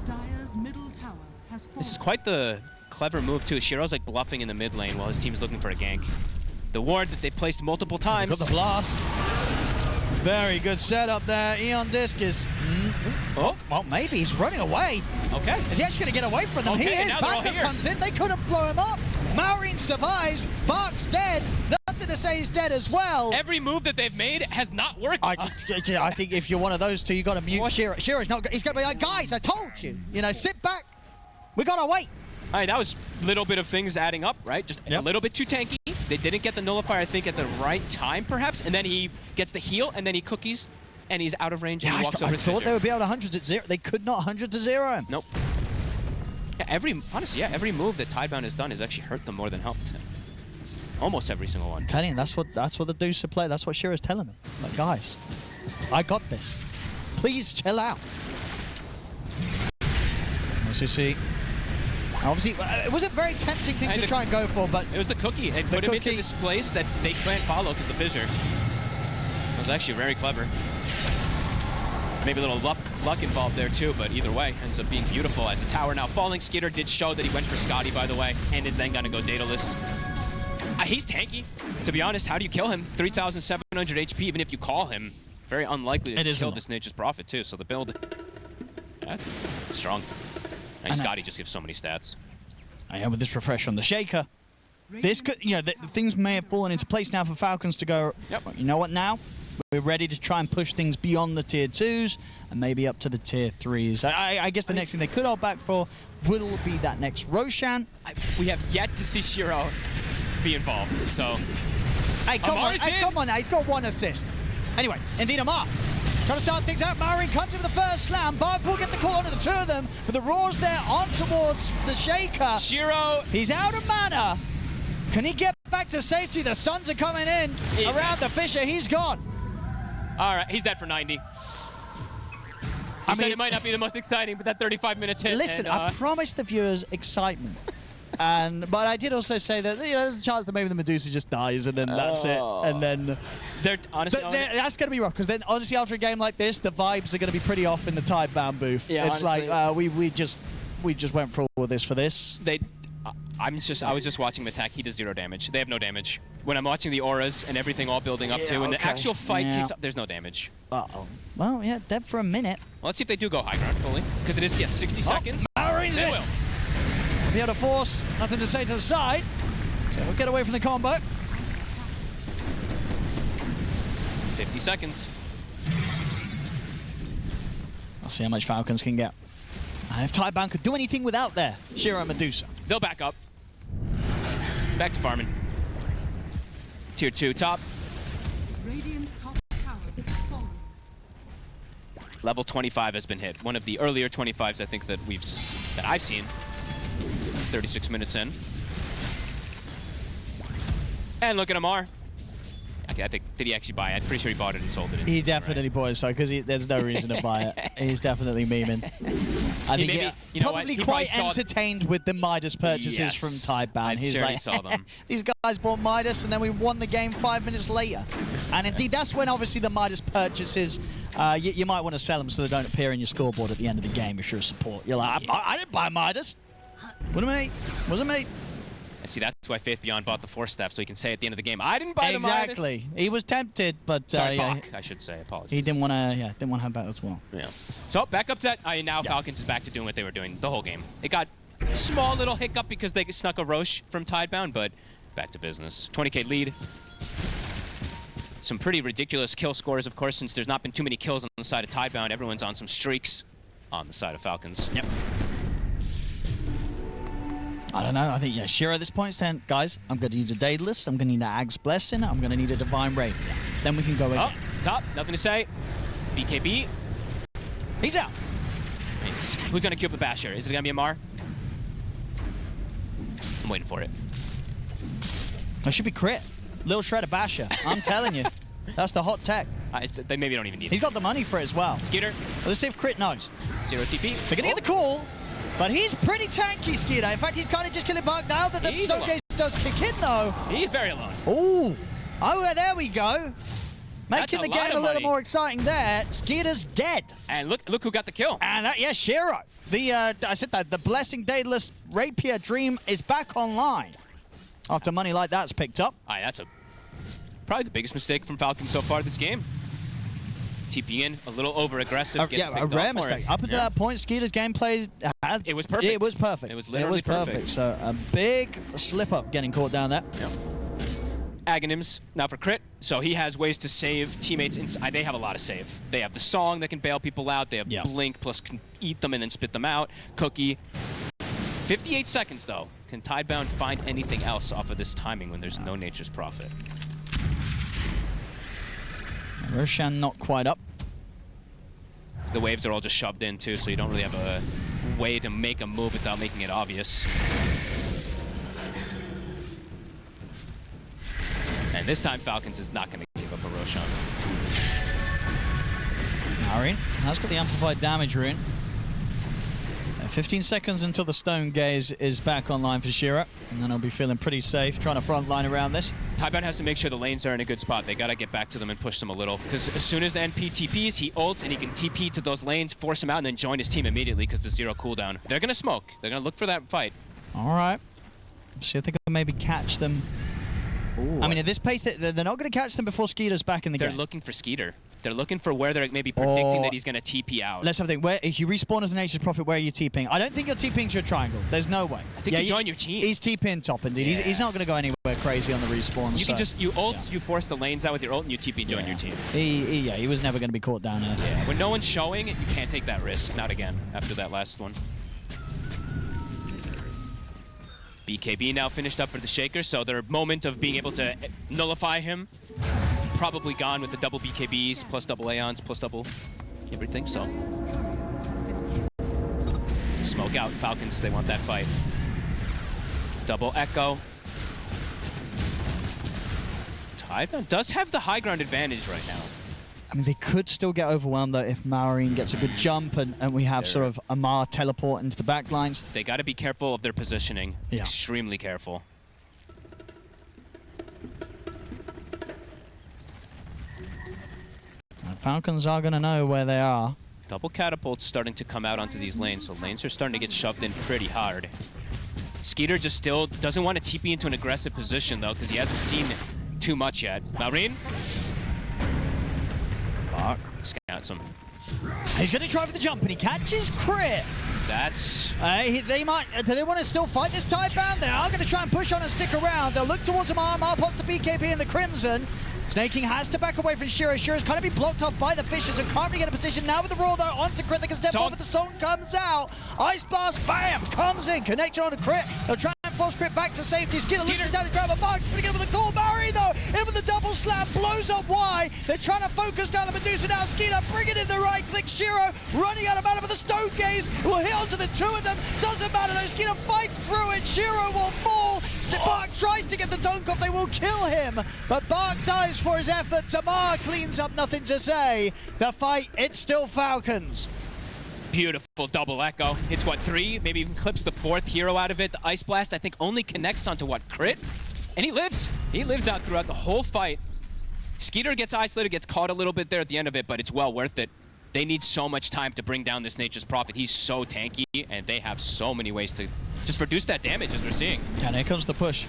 Dire's middle tower has fallen. This is quite the clever move, too. Shiro's like bluffing in the mid lane while his team's looking for a gank. The ward that they placed multiple times. Got the blast. Very good setup there. Aeon Disc is... Oh, well, maybe he's running away. Okay. Is he actually going to get away from them? Okay, he is. Backup comes in. They couldn't blow him up. Maureen survives. Bark's dead. Nothing to Say is dead as well. Every move that they've made has not worked. I think if you're one of those two, you got to mute Shiro. Shiro's not. He's going to be like, guys, I told you. You know, sit back. We got to wait. All right, that was a little bit of things adding up, right? Just a little bit too tanky. They didn't get the nullifier, I think, at the right time, perhaps. And then he gets the heal, and then he cookies, and he's out of range, and he walks over his I thought fissure. they would be able to 100 to 0. They could not 100 to 0 him. Nope. Yeah, honestly, every move that Tidebound has done has actually hurt them more than helped. Almost every single one. I'm telling you, that's what the Deucer play. That's what Shiro's telling them. Like, guys, I got this. Please chill out. As you see. Obviously, it was a very tempting thing to try and go for, but... It was the cookie. It put him into this place that they can't follow because the fissure. It was actually very clever. Maybe a little luck involved there too, but either way, ends up being beautiful as the tower now falling. Skitter did show that he went for Scotty, by the way, and is then going to go dataless. He's tanky, to be honest. How do you kill him? 3,700 HP, even if you call him. Very unlikely to kill this Nature's Prophet too, so the build... strong. And Scotty just gives so many stats. I am with this refresh on the Shaker. This could, you know, the things may have fallen into place now for Falcons to go, you know what now? We're ready to try and push things beyond the tier 2s and maybe up to the tier 3s. I guess the next thing they could hold back for will be that next Roshan. We have yet to see Shiro be involved, so... Hey, come on, come on now. He's got 1 assist. Anyway, indeed Amar. Trying to start things out. Maureen comes in with the first slam. Bug will get the call onto the 2 of them. But the Roar's there on towards the Shaker. Shiro. He's out of mana. Can he get back to safety. The stuns are coming in around the Fisher. He's gone. All right, he's dead for 90. I mean, it might not be the most exciting, but that 35 minutes hit. Listen, and, I promised the viewers excitement. But I did also say that there's a chance that maybe the Medusa just dies and then that's it. And then honestly, that's going to be rough because then honestly after a game like this, the vibes are going to be pretty off in the Tidebound booth. Yeah, it's honestly, like we just went for all of this for this. I was just watching him attack. He does 0 damage. They have no damage. When I'm watching the auras and everything all building up to, and the actual fight kicks up, there's no damage. Uh-oh. Well, yeah, dead for a minute. Well, let's see if they do go high ground fully, because it is 60 seconds. They will. Be able to force, nothing to say to the side. So we'll get away from the combo. 50 seconds. I'll see how much Falcons can get. If Tidebound could do anything without their Shiro and Medusa. They'll back up. Back to farming. Tier 2 top. Radiant's top tower is falling. Level 25 has been hit. One of the earlier 25s I think that I've seen. 36 minutes in. And look at Amar. I think, did he actually buy it? I'm pretty sure he bought it and sold it. He definitely bought it, so because there's no reason to buy it. He's definitely memeing. I think you know probably he quite probably entertained with the Midas purchases from Tidebound. He's like, saw them. These guys bought Midas and then we won the game 5 minutes later. And indeed, that's when obviously the Midas purchases, you might want to sell them so they don't appear in your scoreboard at the end of the game if you're a support. You're like, I didn't buy Midas. Wasn't me. Wasn't me. And see, that's why Faith Beyond bought the Force Staff, so he can say at the end of the game, I didn't buy the Midas. Exactly. He was tempted, but Sorry, Bach, I should say. Apologies. he didn't want to have that as well. Yeah. So back up to that. Now Falcons is back to doing what they were doing the whole game. It got a small little hiccup because they snuck a Roche from Tidebound, but back to business. 20k lead. Some pretty ridiculous kill scores, of course, since there's not been too many kills on the side of Tidebound. Everyone's on some streaks on the side of Falcons. Yep. I don't know. I think, Shiro at this point saying, guys, I'm going to need a Daedalus, I'm going to need an Ag's Blessing, I'm going to need a Divine Rapier. Then we can go again. Top, nothing to say. BKB. He's out. Thanks. Who's going to queue up a Basher? Is it going to be Amar? I'm waiting for it. That should be crit. Little Shredder Basher. I'm telling you. That's the hot tech. They maybe don't even need it. He's got the money for it as well. Skeeter. Let's see if crit knows. 0 TP. They're going to get the call. But he's pretty tanky, Skeeter. In fact, he's kind of just killing Buck now that the Stone Gaze does kick in, though. He's very alone. Ooh. Oh, there we go. Making the game a little more exciting there. Skeeter's dead. And look who got the kill. And Shiro. I said that the Blessing Daedalus Rapier Dream is back online. After money like that's picked up. That's probably the biggest mistake from Falcons so far this game. TP in, a little over-aggressive. A rare mistake. Up until that point, Skeeter's gameplay, it was perfect. It was perfect. It was literally perfect. So a big slip-up getting caught down there. Yeah. Aghanims now for crit, so he has ways to save teammates. They have a lot of save. They have the Song that can bail people out. They have Blink, plus can eat them and then spit them out. Cookie. 58 seconds, though. Can Tidebound find anything else off of this timing when there's no Nature's Prophet? Roshan not quite up. The waves are all just shoved in, too, so you don't really have a way to make a move without making it obvious. And this time, Falcons is not going to give up a Roshan. Marine has got the amplified damage rune. 15 seconds until the Stone Gaze is back online for Shiro, and then he'll be feeling pretty safe trying to front line around this. Tidebound has to make sure the lanes are in a good spot. They got to get back to them and push them a little, because as soon as the NP TPs, he ults and he can TP to those lanes, force him out, and then join his team immediately because the 0 cooldown. They're going to smoke. They're going to look for that fight. All right. See if they can maybe catch them. Ooh. I mean, at this pace, they're not going to catch them before Skeeter's back in the game. They're looking for Skeeter. They're looking for where they're maybe predicting that he's going to TP out. Let's have a think. Where, if you respawn as a Nature's Prophet, where are you TPing? I don't think you're TPing to a triangle. There's no way. I think you join your team. He's TPing top, indeed. Yeah. He's not going to go anywhere crazy on the respawn. You can just, you ult, you force the lanes out with your ult, and you TP and join your team. He was never going to be caught down there. Yeah. When no one's showing, you can't take that risk. Not again, after that last one. BKB now finished up for the Shaker, so their moment of being able to nullify him probably gone with the double BKBs, plus double Aeons, plus double everything, so. Smoke out Falcons, they want that fight. Double Echo. Tidebound does have the high ground advantage right now. I mean, they could still get overwhelmed, though, if Maureen gets a good jump and we have sort of Amar teleport into the back lines. They got to be careful of their positioning. Yeah. Extremely careful. And Falcons are going to know where they are. Double catapults starting to come out onto these lanes, so lanes are starting to get shoved in pretty hard. Skeeter just still doesn't want to TP into an aggressive position, though, because he hasn't seen too much yet. Maureen? Bark scouts him. He's going to try for the jump, and he catches crit. That's... they might... Do they want to still fight this Tidebound? They are going to try and push on and stick around. They'll look towards Amar. Amar pots the BKB in the Crimson. Snake King has to back away from Shiro. Shiro's kind of been blocked off by the Fishers and can't really get a position. Now with the roll, though, onto crit. They can step over. The song comes out. Ice Blast, bam, comes in. Connection on a crit. They'll try and force crit back to safety. Skeeter looks down to grab a mark. Spinning in with a call. Maureen, though, in with the double slam. Blows up Y. They're trying to focus down the Medusa now. Skeeter bringing in the right click. Shiro running out of mana, but the Stone Gaze will hit onto the two of them. Doesn't matter, though. Skeeter fights through it. Shiro will fall. Bark tries to get the dunk off. They will kill him, but Bark dies for his efforts. Amar cleans up, nothing to say. The fight, it's still Falcons. Beautiful double echo. Hits what, 3? Maybe even clips the 4th hero out of it. The Ice Blast, I think, only connects onto what, crit? And he lives. He lives out throughout the whole fight. Skeeter gets isolated, gets caught a little bit there at the end of it, but it's well worth it. They need so much time to bring down this Nature's Prophet. He's so tanky, and they have so many ways to just reduce that damage, as we're seeing. And here comes the push.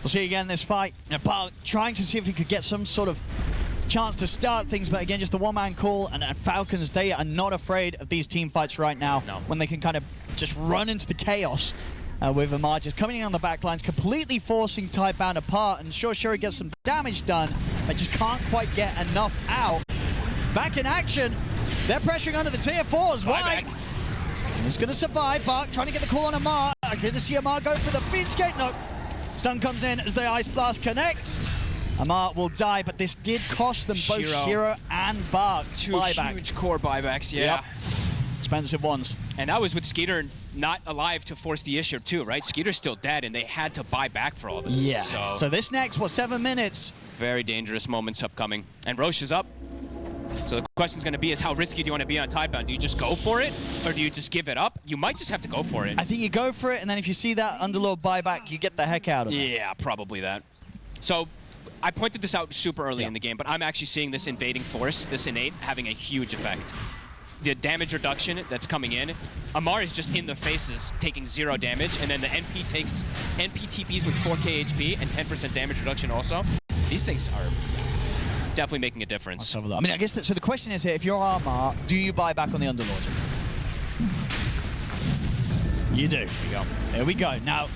We'll see again this fight. Bark trying to see if he could get some sort of chance to start things, but again, just the one-man call. And Falcons, they are not afraid of these team fights right now. No. When they can kind of just run into the chaos with Amar just coming in on the back lines, completely forcing Tidebound apart. And sure, he gets some damage done, but just can't quite get enough out. Back in action. They're pressuring under the tier 4s. Why? He's going to survive. Bark trying to get the call on Amar. Good to see Amar go for the feed skate. No. Stun comes in as the Ice Blast connects. Amar will die, but this did cost them both Shiro and Bark. Two huge core buybacks, yeah. Yep. Expensive ones. And that was with Skeeter not alive to force the issue too, right? Skeeter's still dead, and they had to buy back for all this. Yeah. So this next, 7 minutes? Very dangerous moments upcoming. And Roche is up. So the question's going to be is how risky do you want to be on Tidebound? Do you just go for it, or do you just give it up? You might just have to go for it. I think you go for it, and then if you see that Underlord buyback, you get the heck out of it. Yeah, probably that. So I pointed this out super early in the game, but I'm actually seeing this invading force, this innate, having a huge effect. The damage reduction that's coming in, Amar is just in the faces, taking 0 damage, and then the NP takes NP TPs with 4k HP and 10% damage reduction also. These things are definitely making a difference. I mean, I guess so the question is here, if you're Amar, do you buy back on the Underlord? You do. Here we go. There we go. Now,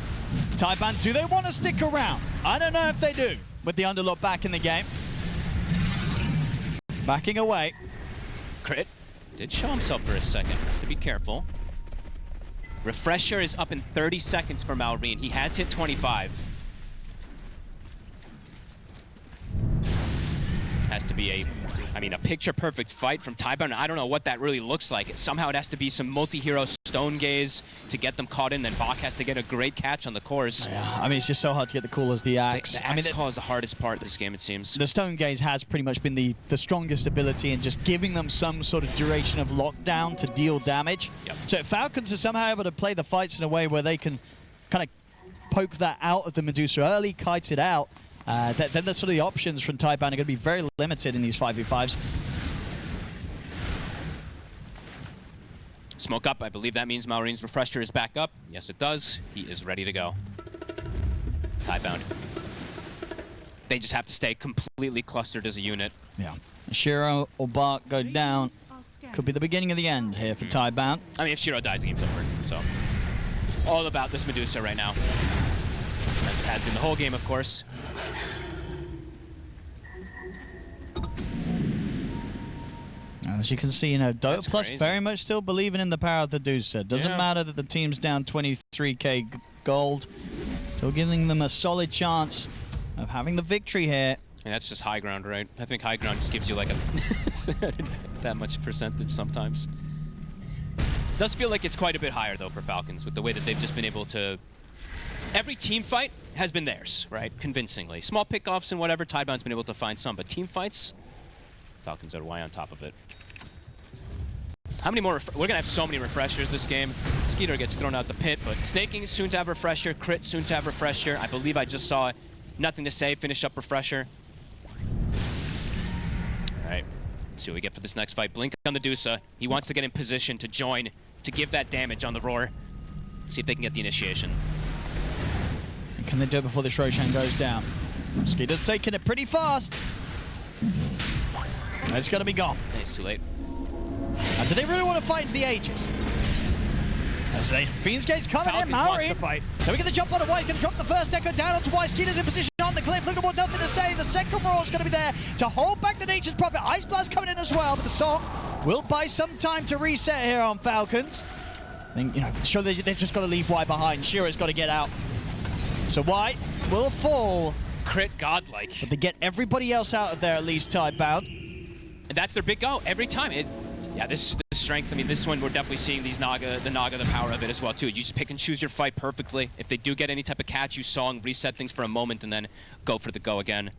Tidebound, do they want to stick around? I don't know if they do, with the Underlord back in the game. Backing away. Crit did show himself for a second. Has to be careful. Refresher is up in 30 seconds for Maureen. He has hit 25. Has to be a picture-perfect fight from Tidebound. I don't know what that really looks like. Somehow it has to be some multi-hero Stone Gaze to get them caught in, then Bach has to get a great catch on the cores. Yeah, I mean, it's just so hard to get the call as the Axe. The Axe call is the hardest part of this game, it seems. The Stone Gaze has pretty much been the strongest ability in just giving them some sort of duration of lockdown to deal damage. Yep. So if Falcons are somehow able to play the fights in a way where they can kind of poke that out of the Medusa early, kite it out, then the sort of the options from Tidebound are going to be very limited in these 5v5s. Smoke up. I believe that means Maureen's Refresher is back up. Yes, it does. He is ready to go. Tidebound. They just have to stay completely clustered as a unit. Yeah. Shiro or Bark go down. Could be the beginning of the end here for Tidebound. I mean, if Shiro dies, the game's over. So, all about this Medusa right now. As it has been the whole game, of course. As you can see, you know, Dota Plus crazy. very much still believing in the power of the Medusa. Doesn't matter that the team's down 23k gold. Still giving them a solid chance of having the victory here. And that's just high ground, right? I think high ground just gives you like a that much percentage sometimes. It does feel like it's quite a bit higher, though, for Falcons, with the way that they've just been able to every team fight has been theirs, right? Convincingly. Small pickoffs and whatever, Tidebound's been able to find some, but team fights, Falcons are way on top of it. How many more? We're gonna have so many refreshers this game. Skeeter gets thrown out the pit, but Snaking is soon to have refresher. Crit soon to have refresher. I believe I just saw Nothing to Say finish up refresher. All right, let's see what we get for this next fight. Blink on the Dusa. He wants to get in position to join, to give that damage on the Roar. See if they can get the initiation. And can they do it before this Roshan goes down? Skeeter's taking it pretty fast. It's gonna be gone. It's too late. And do they really want to fight into the ages? As they, Fiend's Gate's coming Falcons in, Maori. wants to fight. So we get the jump on a White, going to drop the first echo down onto White. Skeeter's in position on the cliff, looking for Nothing to Say. The second roar is going to be there to hold back the Nature's Prophet. Ice Blast coming in as well, but the song will buy some time to reset here on Falcons. I think, you know, sure they've just got to leave White behind. Shiro's got to get out. So White will fall. Crit godlike. But they get everybody else out of there, at least Tidebound. And that's their big go every time. Yeah, this strength, I mean, this one we're definitely seeing these the power of it as well, too. You just pick and choose your fight perfectly. If they do get any type of catch, you song, reset things for a moment, and then go for the go again.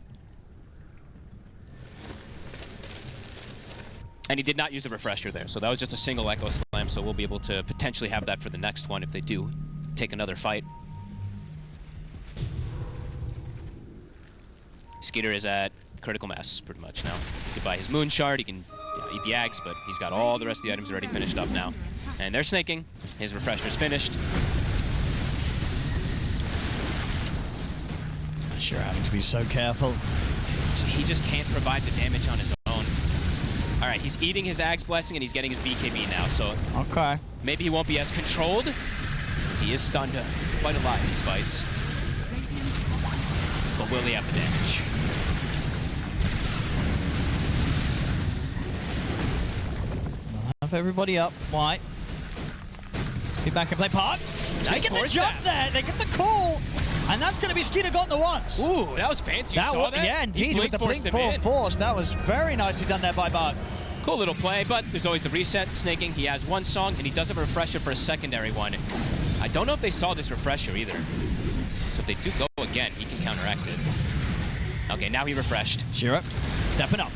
And he did not use the refresher there, so that was just a single Echo Slam, so we'll be able to potentially have that for the next one if they do take another fight. Skeeter is at critical mass, pretty much now. He can buy his Moon Shard, he can eat the Ags, but he's got all the rest of the items already finished up now. And they're snaking. His refresher's finished. Sure, having to be so careful. He just can't provide the damage on his own. All right, he's eating his Ags Blessing and he's getting his BKB now, so okay. Maybe he won't be as controlled. He is stunned quite a lot in these fights. But will he have the damage? Have everybody up. White. Let's be back and play part. Nice they get the jump there. They get the call. And that's going to be Skeeter gone the once. Ooh, that was fancy. You saw that? Yeah, indeed. With the blink full force. That was very nicely done there by Bart. Cool little play, but there's always the reset. Snaking, he has one song, and he does have a refresher for a secondary one. I don't know if they saw this refresher either. So if they do go again, he can counteract it. Okay, now he refreshed. Shiro, stepping up.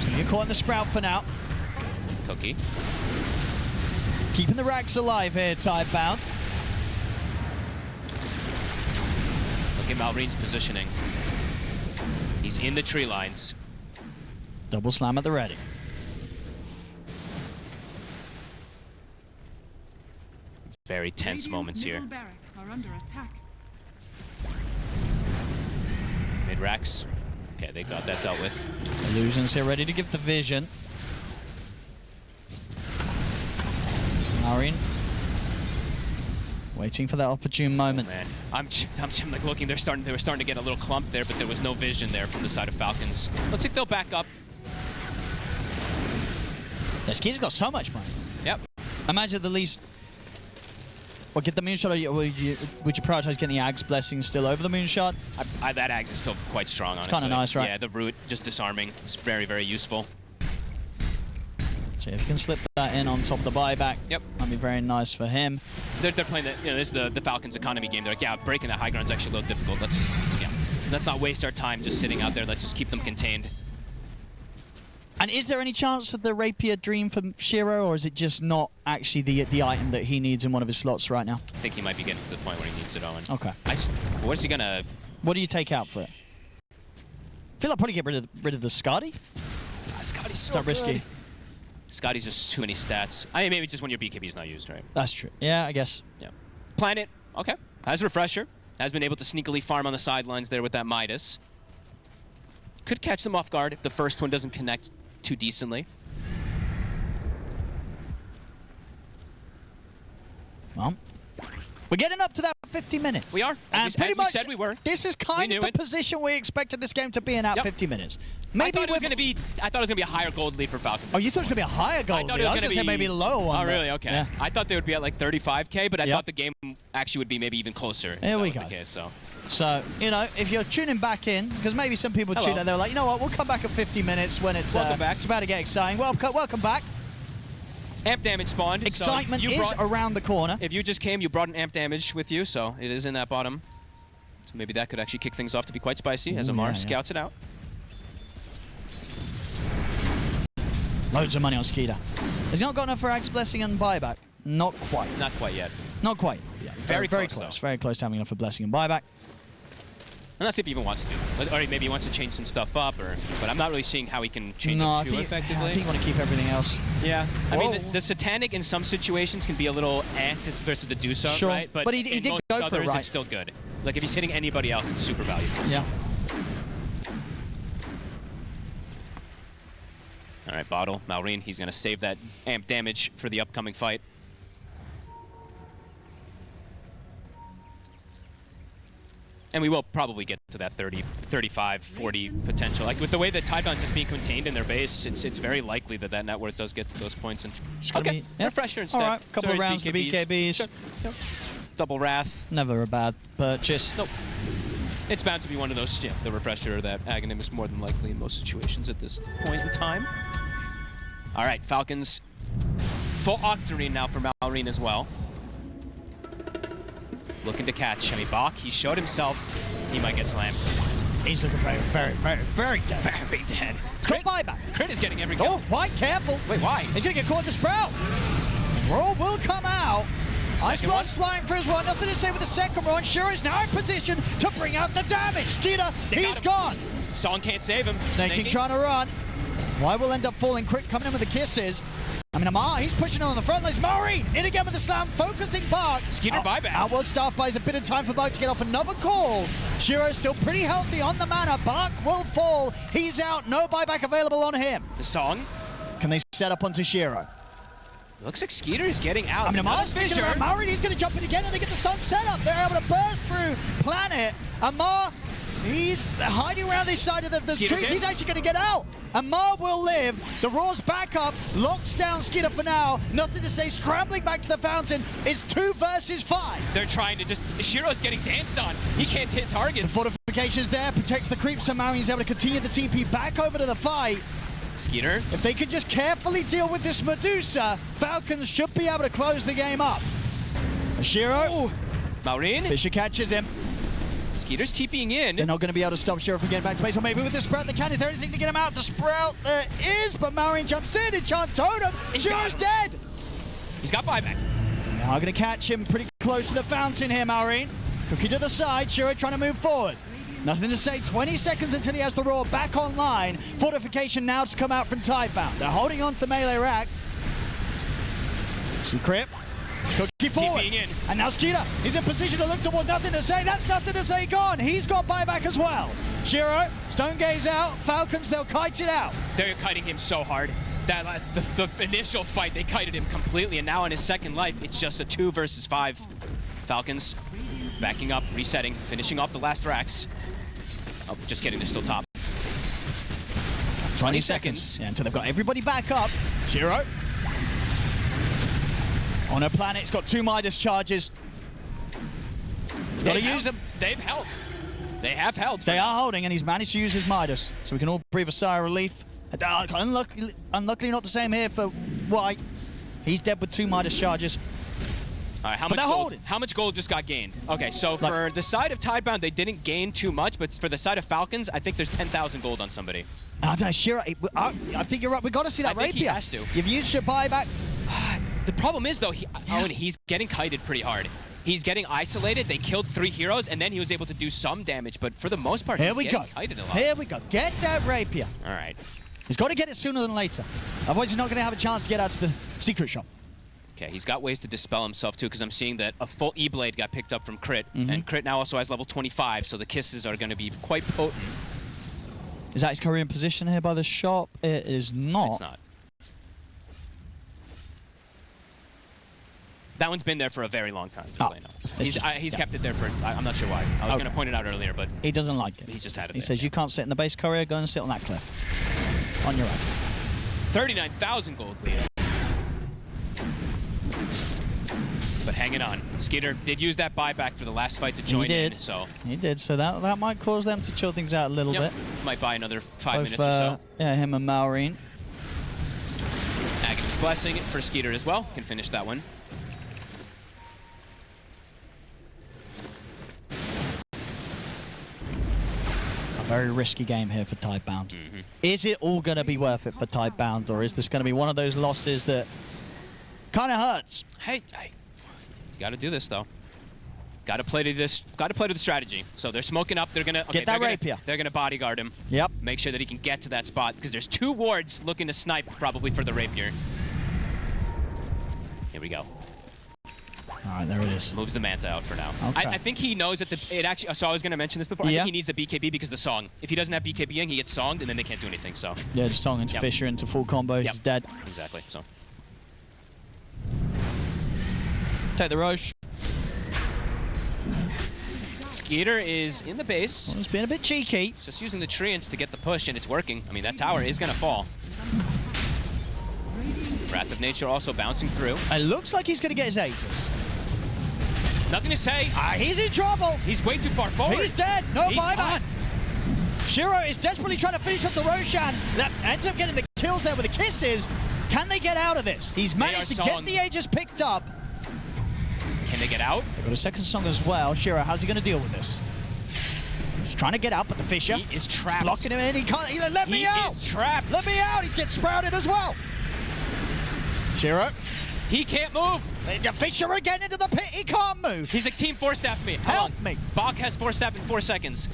So you're caught in the Sprout for now. Cookie. Keeping the racks alive here, Tidebound. Look at Malreen's positioning. He's in the tree lines. Double slam at the ready. Very tense moments here. Barracks are under attack. Mid-racks. Okay, they got that dealt with. Illusions here ready to give the vision. Marine. Waiting for that opportune moment. Man, I'm like looking. They were starting to get a little clump there, but there was no vision there from the side of Falcons. Looks like they'll back up. The Skeeter's got so much money. Yep. Imagine the least. Well, get the Moonshot, or would you prioritize getting the Ags Blessing still over the Moonshot? That Ags is still quite strong, honestly. It's kind of nice, right? Yeah, the root, just disarming. It's very, very useful. So if you can slip that in on top of the buyback, yep, that'd be very nice for him. They're playing the, this is the Falcons economy game. They're like, yeah, breaking that high ground is actually a little difficult. Let's not waste our time just sitting out there. Let's just keep them contained. And is there any chance of the Rapier Dream from Shiro, or is it just not actually the item that he needs in one of his slots right now? I think he might be getting to the point where he needs it, Owen. Okay. What's he gonna? What do you take out for it? I feel like probably get rid of the Scotty. Scotty's so good. Risky. Scotty's just too many stats. I mean, maybe just when your BKB is not used, right? That's true. Yeah, I guess. Yeah. Planet, okay. Has refresher. Has been able to sneakily farm on the sidelines there with that Midas. Could catch them off guard if the first one doesn't connect too decently. Well, we're getting up to that 50 minutes. We are. As we said we were. This is kind of the position we expected this game to be in at 50 minutes. Maybe I thought it was going to be a higher gold lead for Falcons. Oh, you thought it was going to be a higher gold lead? I was going to say maybe a lower one. Oh, really? Okay. Yeah. I thought they would be at like 35K, but I thought the game actually would be maybe even closer. Here we go. The case, so, you know, if you're tuning back in, because maybe some people tune in, they're like, you know what, we'll come back at 50 minutes when it's it's about to get exciting. Welcome back. Amp damage spawned. Excitement is around the corner. If you just came, you brought an amp damage with you, so it is in that bottom. So maybe that could actually kick things off to be quite spicy as Amar scouts it out. Loads of money on Skeeter. Has he not got enough for Axe Blessing and Buyback? Not quite. Not quite yet. Not quite. Yeah, Very very close, close. though. Very close to having enough for Blessing and Buyback. And let's see if he even wants to do it. Or maybe he wants to change some stuff up, but I'm not really seeing how he can change it too effectively. I think you want to keep everything else. Yeah. I Whoa. mean, the Satanic in some situations can be a little versus the Dusa, Sure. right? But he in did most go for it, others, right? it's still good. Like, if he's hitting anybody else, it's super valuable. Yeah. All right, Bottle, Maureen, he's going to save that amp damage for the upcoming fight. And we will probably get to that 30, 35, 40 potential. Like, with the way that Tidebound's just being contained in their base, it's very likely that that net worth does get to those points. And okay, Refresher instead. All right, couple of rounds to BKBs. Sure. Yep. Double Wrath. Never a bad purchase. Nope. It's bound to be one of those, the Refresher or that Aghanim is more than likely in most situations at this point in time. All right, Falcons. Full Octarine now for Maureen as well. Looking to catch. I mean, Bach, he showed himself. He might get slammed. He's looking very, very, very, very dead. Very dead. It's got Buyback. Crit is getting every kill. Oh, White, careful. Wait, why? He's going to get caught in the Sprout. Roll will come out. Ice Blast flying for his one. Nothing to say with the second one. Sure is now in position to bring out the damage. Skeeter, he's gone. Song can't save him. Snaking trying to run. Why will end up falling. Crit coming in with the kisses. I mean, Amar, he's pushing on the front lines. Maureen in again with the slam, focusing Bach. Skeeter buyback. Outworld Staff buys a bit of time for Bach to get off another call. Shiro's still pretty healthy on the mana. Bach will fall. He's out. No buyback available on him. The Song. Can they set up onto Shiro? Looks like Skeeter is getting out. I mean, Amar's sticking around. Maureen, he's going to jump in again, and they get the stun set up. They're able to burst through Planet. Amar, he's hiding around this side of the trees. He's actually going to get out. Amar will live. The Raw's back up, locks down Skeeter for now. Nothing to say. Scrambling back to the fountain. It's 2 versus 5. They're trying to just... Shiro's getting danced on. He can't hit targets. The fortification's there, protects the creep, so Maureen's able to continue the TP back over to the fight. Skeeter. If they could just carefully deal with this Medusa, Falcons should be able to close the game up. Shiro. Maureen. Fisher catches him. Skeeter's TPing in. They're not going to be able to stop Shiro from getting back to base, or maybe with the Sprout they can. Is there anything to get him out? The Sprout there is, but Maureen jumps in, enchant totem. Shiro's dead. He's got buyback. Now going to catch him pretty close to the fountain here, Maureen. Cookie to the side, Shiro trying to move forward. Nothing to say, 20 seconds until he has the Roar back online. Fortification now to come out from Tidebound. They're holding on to the melee racks. See Crip. Cookie forward. In. And now Skeeter is in position to look toward Nothing to Say. That's Nothing to Say gone. He's got buyback as well. Shiro, Stone Gaze out. Falcons, they'll kite it out. They're kiting him so hard. That the initial fight, they kited him completely, and now in his second life, it's just a 2 versus 5. Falcons backing up, resetting, finishing off the last racks. Oh, just kidding, they're still top. 20 seconds. Yeah, until they've got everybody back up. Shiro. On her planet, it's got 2 Midas charges. He's got to use them. They've held. They have held. They are holding, and he's managed to use his Midas. So we can all breathe a sigh of relief. Unluckily not the same here for White. He's dead with 2 Midas charges. All right, how much gold just got gained? Okay, so for the side of Tidebound, they didn't gain too much, but for the side of Falcons, I think there's 10,000 gold on somebody. I don't know, Shiro, I think you're right. We've got to see that rapier. I think he has to. You've used your buyback. The problem is, though, he's getting kited pretty hard. He's getting isolated. They killed 3 heroes, and then he was able to do some damage, but for the most part, he's getting kited a lot. Here we go. Get that rapier. All right. He's got to get it sooner than later. Otherwise, he's not going to have a chance to get out to the secret shop. Okay, he's got ways to dispel himself, too, because I'm seeing that a full E-Blade got picked up from Crit, and Crit now also has level 25, so the kisses are going to be quite potent. Is that his Korean position here by the shop? It is not. It's not. That one's been there for a very long time, just so you know. He's kept it there for, I'm not sure why. I was going to point it out earlier, but... He doesn't like it. He just had it He there, says, you can't sit in the base courier, go and sit on that cliff. On your own. 39,000 gold lead. But hanging on. Skeeter did use that buyback for the last fight to join in, so... He did, so that might cause them to chill things out a little bit. Might buy another 5 minutes or so. Yeah, him and Maureen. Aghanim's Blessing for Skeeter as well. Can finish that one. Very risky game here for Tidebound. Is it all going to be worth it for Tidebound, or is this going to be one of those losses that kind of hurts? Hey, you got to do this though. Got to play to this. Got to play to the strategy. So they're smoking up. They're gonna get that rapier. They're gonna bodyguard him. Yep. Make sure that he can get to that spot because there's 2 wards looking to snipe probably for the rapier. Here we go. All right, there it is. Moves the Manta out for now. Okay. I think he knows that it actually. So I was gonna mention this before. I think he needs the BKB because of the song. If he doesn't have BKB in, he gets songed and then they can't do anything. So. Yeah, just song into Fisher into full combo. He's dead. Exactly. So. Take the Roche. Skeeter is in the base. Well, he's being a bit cheeky. He's just using the treants to get the push, and it's working. I mean, that tower is going to fall. Wrath of Nature also bouncing through. It looks like he's going to get his Aegis. Nothing to say. He's in trouble. He's way too far forward. He's dead. No buyback. On. Shiro is desperately trying to finish up the Roshan. That ends up getting the kills there with the kisses. Can they get out of this? He's managed to get the Aegis picked up. Can they get out? They've got a second song as well. Shiro, how's he going to deal with this? He's trying to get out, but the Fisher is trapped. He's blocking him in. He can't. He's like, let me out. He is trapped. Let me out. He's getting sprouted as well. Shiro. He can't move. The Fisher again into the pit. He can't move. He's like team 4-staff me. Help me. Bach has 4-staff in 4 seconds.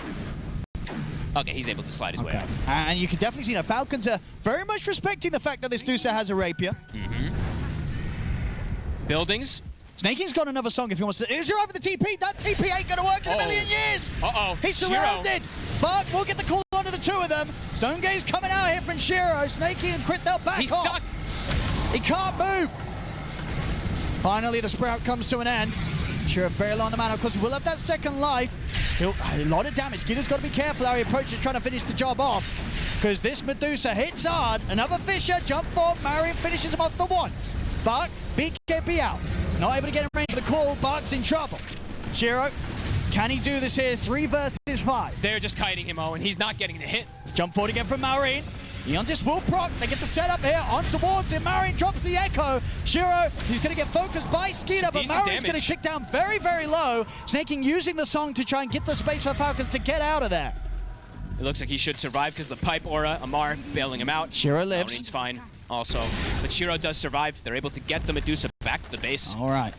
Okay, he's able to slide his way out. And you can definitely see that Falcons are very much respecting the fact that this Dusa has a rapier. Buildings. Snaking's got another song if he wants to. He's over the TP. That TP ain't going to work in a million years. He's surrounded. But we'll get the call onto the 2 of them. Stone Gaze coming out here from Shiro. Snaking and Crit, they'll back He's off. stuck. He can't move. Finally, the Sprout comes to an end. Shiro very low on the mana. Of course, he will have that second life. Still a lot of damage. Skeeter's got to be careful how he approaches trying to finish the job off. Because this Medusa hits hard. Another Fisher, jump forward. Marion finishes him off the ones. But BKB out. Not able to get in range for the call. Bark's in trouble. Shiro, can he do this here? 3 versus 5. They're just kiting him, Owen. He's not getting the hit. Jump forward again from Maureen. Eontis will proc. They get the setup here on towards him. Maureen drops the Echo. Shiro, he's going to get focused by Skeeter, but Maureen's going to tick down very, very low. Snaking using the song to try and get the space for Falcons to get out of there. It looks like he should survive because the pipe aura, Amar bailing him out. Shiro lives. Maureen's fine also. But Shiro does survive. They're able to get the Medusa back to the base. All right.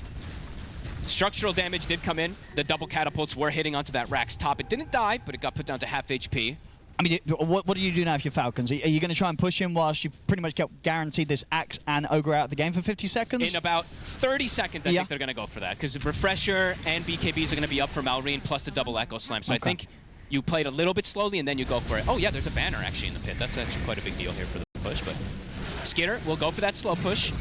Structural damage did come in. The double catapults were hitting onto that Rack's top. It didn't die, but it got put down to half HP. I mean, what do you do now if you're Falcons? Are you going to try and push him whilst you pretty much get guaranteed this Axe and Ogre out of the game for 50 seconds? In about 30 seconds, I think they're going to go for that. Because Refresher and BKBs are going to be up for Maureen plus the double Echo Slam. So I think you play it a little bit slowly and then you go for it. Oh yeah, there's a banner actually in the pit. That's actually quite a big deal here for the push. But Skeeter will go for that slow push.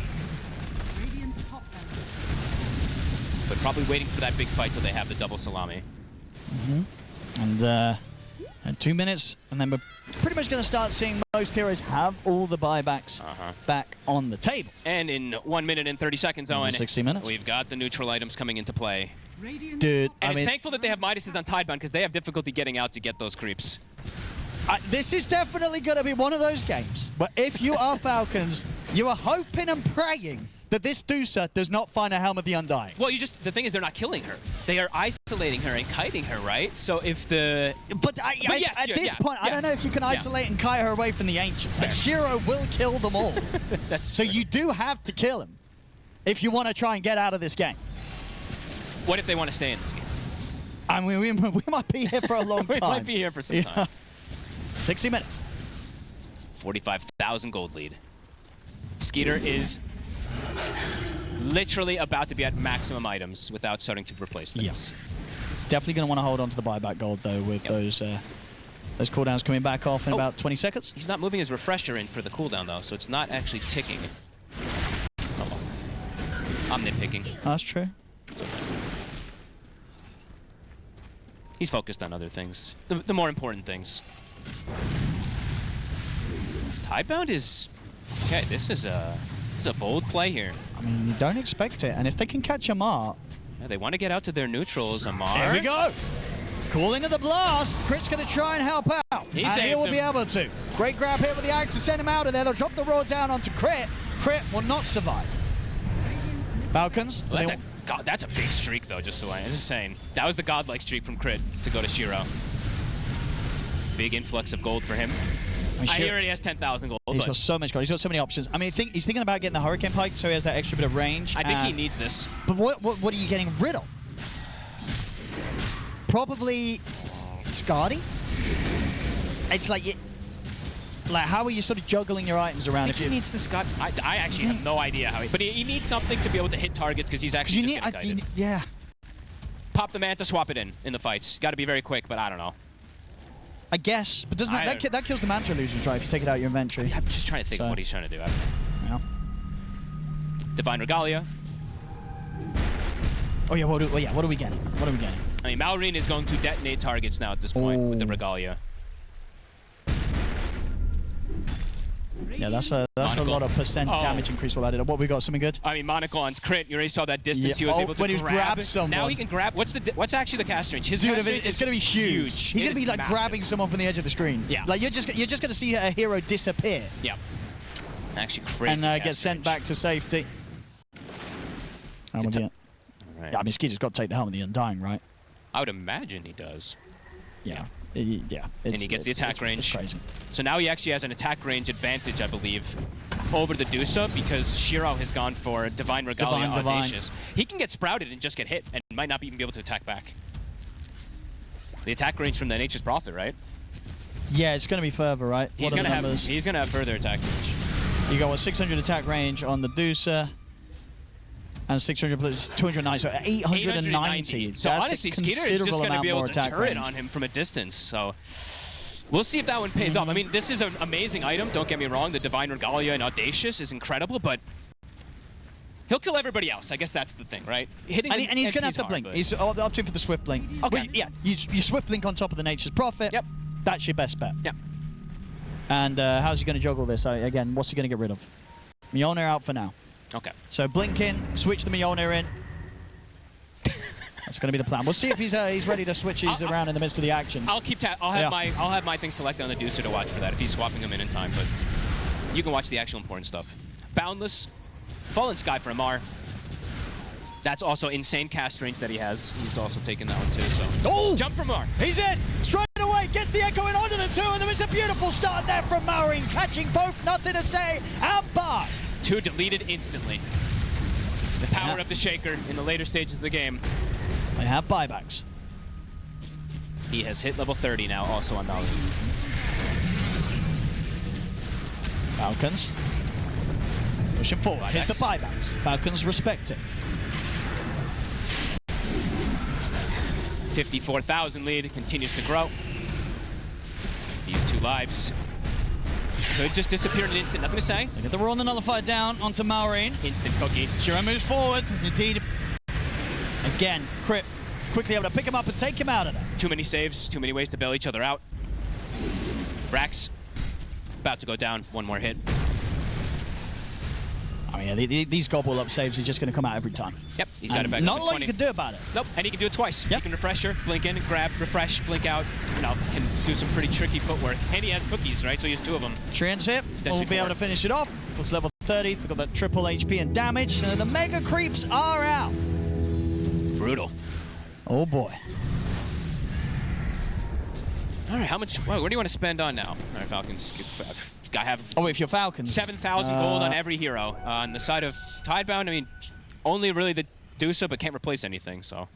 But probably waiting for that big fight till they have the double salami. And 2 minutes, and then we're pretty much going to start seeing most heroes have all the buybacks back on the table. And in 1 minute and 30 seconds, Owen, 60 minutes. We've got the neutral items coming into play. Dude, and it's thankful that they have Midases on Tidebound because they have difficulty getting out to get those creeps. This is definitely going to be one of those games, but if you are Falcons, you are hoping and praying that this Dusa does not find a Helm of the Undying. Well, the thing is, they're not killing her. They are isolating her and kiting her, right? So if the... But at this point, I don't know if you can isolate and kite her away from the Ancient. And Shiro will kill them all. So you do have to kill him if you want to try and get out of this game. What if they want to stay in this game? I mean, we might be here for a long time. We might be here for some time. 60 minutes. 45,000 gold lead. Skeeter is literally about to be at maximum items without starting to replace things. Yes. He's definitely going to want to hold on to the buyback gold, though, with those cooldowns coming back off in about 20 seconds. He's not moving his refresher in for the cooldown, though, so it's not actually ticking. Oh. I'm nitpicking. That's true. It's okay. He's focused on other things. The more important things. Tidebound is... Okay, this is a bold play here. I mean, you don't expect it, and if they can catch Amar... Yeah, they want to get out to their neutrals, Amar. Here we go! Call into the blast. Crit's going to try and help out. He will be able to. Great grab here with the Axe to send him out of there. They'll drop the roar down onto Crit. Crit will not survive. Falcons. Well, that's a big streak, though, just saying. That was the godlike streak from Crit to go to Shiro. big influx of gold for him. He already has 10,000 gold. He's got so much gold. He's got so many options. I mean, he's thinking about getting the Hurricane Pike, so he has that extra bit of range. I think he needs this. But what are you getting rid of? Probably Scardy. It's like how are you sort of juggling your items around? I think he needs the Scott. I actually have no idea how but he needs something to be able to hit targets because he's actually just getting guided. Yeah. Pop the Manta, swap it in the fights. Got to be very quick, but I don't know. I guess, but doesn't that kills the Manta illusions, right? If you take it out of your inventory. I'm just trying to think of what he's trying to do. Yeah. Divine Regalia. Oh yeah, what are we getting? What are we getting? I mean, Malrine is going to detonate targets now at this point with the Regalia. Yeah, that's a lot of percent damage increase for that. What we got? Something good? I mean, Monocle on crit. You already saw that distance he was able to when he grabbed someone. Now he can grab. What's actually the cast range? His Dude, cast range it's going to be huge. He's going to be like massive. grabbing someone from the edge of the screen. Yeah. Like you're just going to see a hero disappear. Yeah. Actually crazy. And get sent back to safety. Right. Yeah, I mean, Ski just got to take the helmet of the Undying, right? I would imagine he does. Yeah. And he gets the attack range. It's crazy. So now he actually has an attack range advantage, I believe, over the Dusa because Shiro has gone for Divine Regalia Audacious. He can get sprouted and just get hit and might not even be able to attack back. The attack range from the Nature's Prophet, right? Yeah, it's going to be further, right? He's going to have further attack range. You got 600 attack range on the Dusa. And 600 plus 290, so 890. So that's honestly, Skeeter is just going to be able to turret on him from a distance. So we'll see if that one pays off. I mean, this is an amazing item. Don't get me wrong. The Divine Regalia and Audacious is incredible, but he'll kill everybody else. I guess that's the thing, right? And he's going to have to blink. He's opting for the Swift Blink. Okay. Well, yeah, you Swift Blink on top of the Nature's Prophet. Yep. That's your best bet. Yep. And how's he going to juggle this? Again, what's he going to get rid of? Mjolnir out for now. Okay. So blink in, switch the Mjolnir in. That's going to be the plan. We'll see if he's ready to switch these around in the midst of the action. I'll have my thing selected on the Deucer to watch for that if he's swapping them in time, but you can watch the actual important stuff. Boundless, Fallen Sky for Amar. That's also insane cast range that he has. He's also taken that one too, so. Jump from Amar. He's in! Straight away, gets the Echo in onto the two, and there is a beautiful start there from Malrine, catching both, nothing to say, and bye! Two deleted instantly. The power of the Shaker in the later stages of the game. They have buybacks. He has hit level 30 now, also on Malrine. Falcons. Pushing forward. Here's the buybacks. Falcons respect it. 54,000 lead, continues to grow. These two lives could just disappear in an instant, nothing to say. They get the Roar and the Nullifier down onto Malrine. Instant cookie. Shiro moves forward, indeed. Again, Crypt quickly able to pick him up and take him out of there. Too many saves, too many ways to bail each other out. Brax about to go down, one more hit. I mean, yeah, these gobble up saves are just going to come out every time. Yep, he's got it back. Not a lot you can do about it. Nope, and he can do it twice. Yep. He can refresh her, blink in, grab, refresh, blink out. You know, can do some pretty tricky footwork. And he has cookies, right? So he has two of them. Tranship will be able to finish it off. Looks level 30. We've got that triple HP and damage. And the Mega Creeps are out. Brutal. Oh boy. All right, how much? Whoa, what do you want to spend on now? All right, Falcons. I have. Oh, if you're Falcons, 7,000 gold on every hero. On the side of Tidebound, I mean, only really the Dusa, but can't replace anything. So.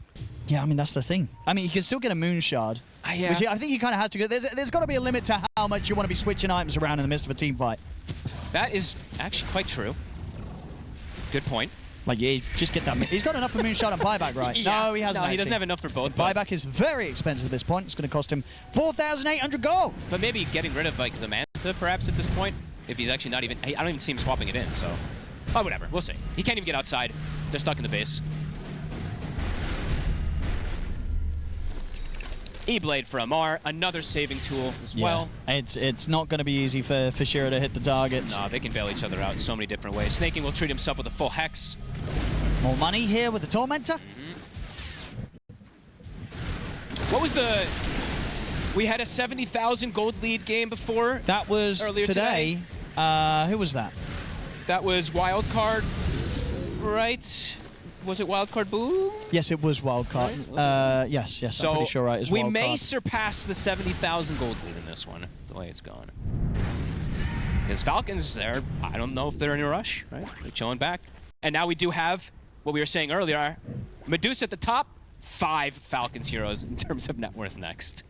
Yeah, I mean that's the thing. I mean, you can still get a Moon Shard. Yeah. Which I think you kind of have to go. There's got to be a limit to how much you want to be switching items around in the midst of a team fight. That is actually quite true. Good point. Like, yeah, just get that. He's got enough for Moonshot and buyback, right? Yeah. No, he hasn't. No, he doesn't have enough for both. Buyback is very expensive at this point. It's going to cost him 4,800 gold. But maybe getting rid of like the Manta, perhaps at this point, if he's actually not even. I don't even see him swapping it in. So, oh, whatever. We'll see. He can't even get outside. They're stuck in the base. E-Blade for Amar, another saving tool as well. It's not going to be easy for Shiro to hit the targets. No, they can bail each other out in so many different ways. Snaking will treat himself with a full Hex. More money here with the Tormentor. What was the... We had a 70,000 gold lead game before. That was earlier today. Who was that? That was Wildcard, right? Was it Wildcard Boom? Yes, it was Wildcard. Yes, So I'm pretty sure right. we Wildcard. may surpass the 70,000 gold lead in this one, the way it's going. Because Falcons, I don't know if they're in a rush, right? They're chilling back. And now we do have what we were saying earlier, Medusa at the top, 5 Falcons heroes in terms of net worth next.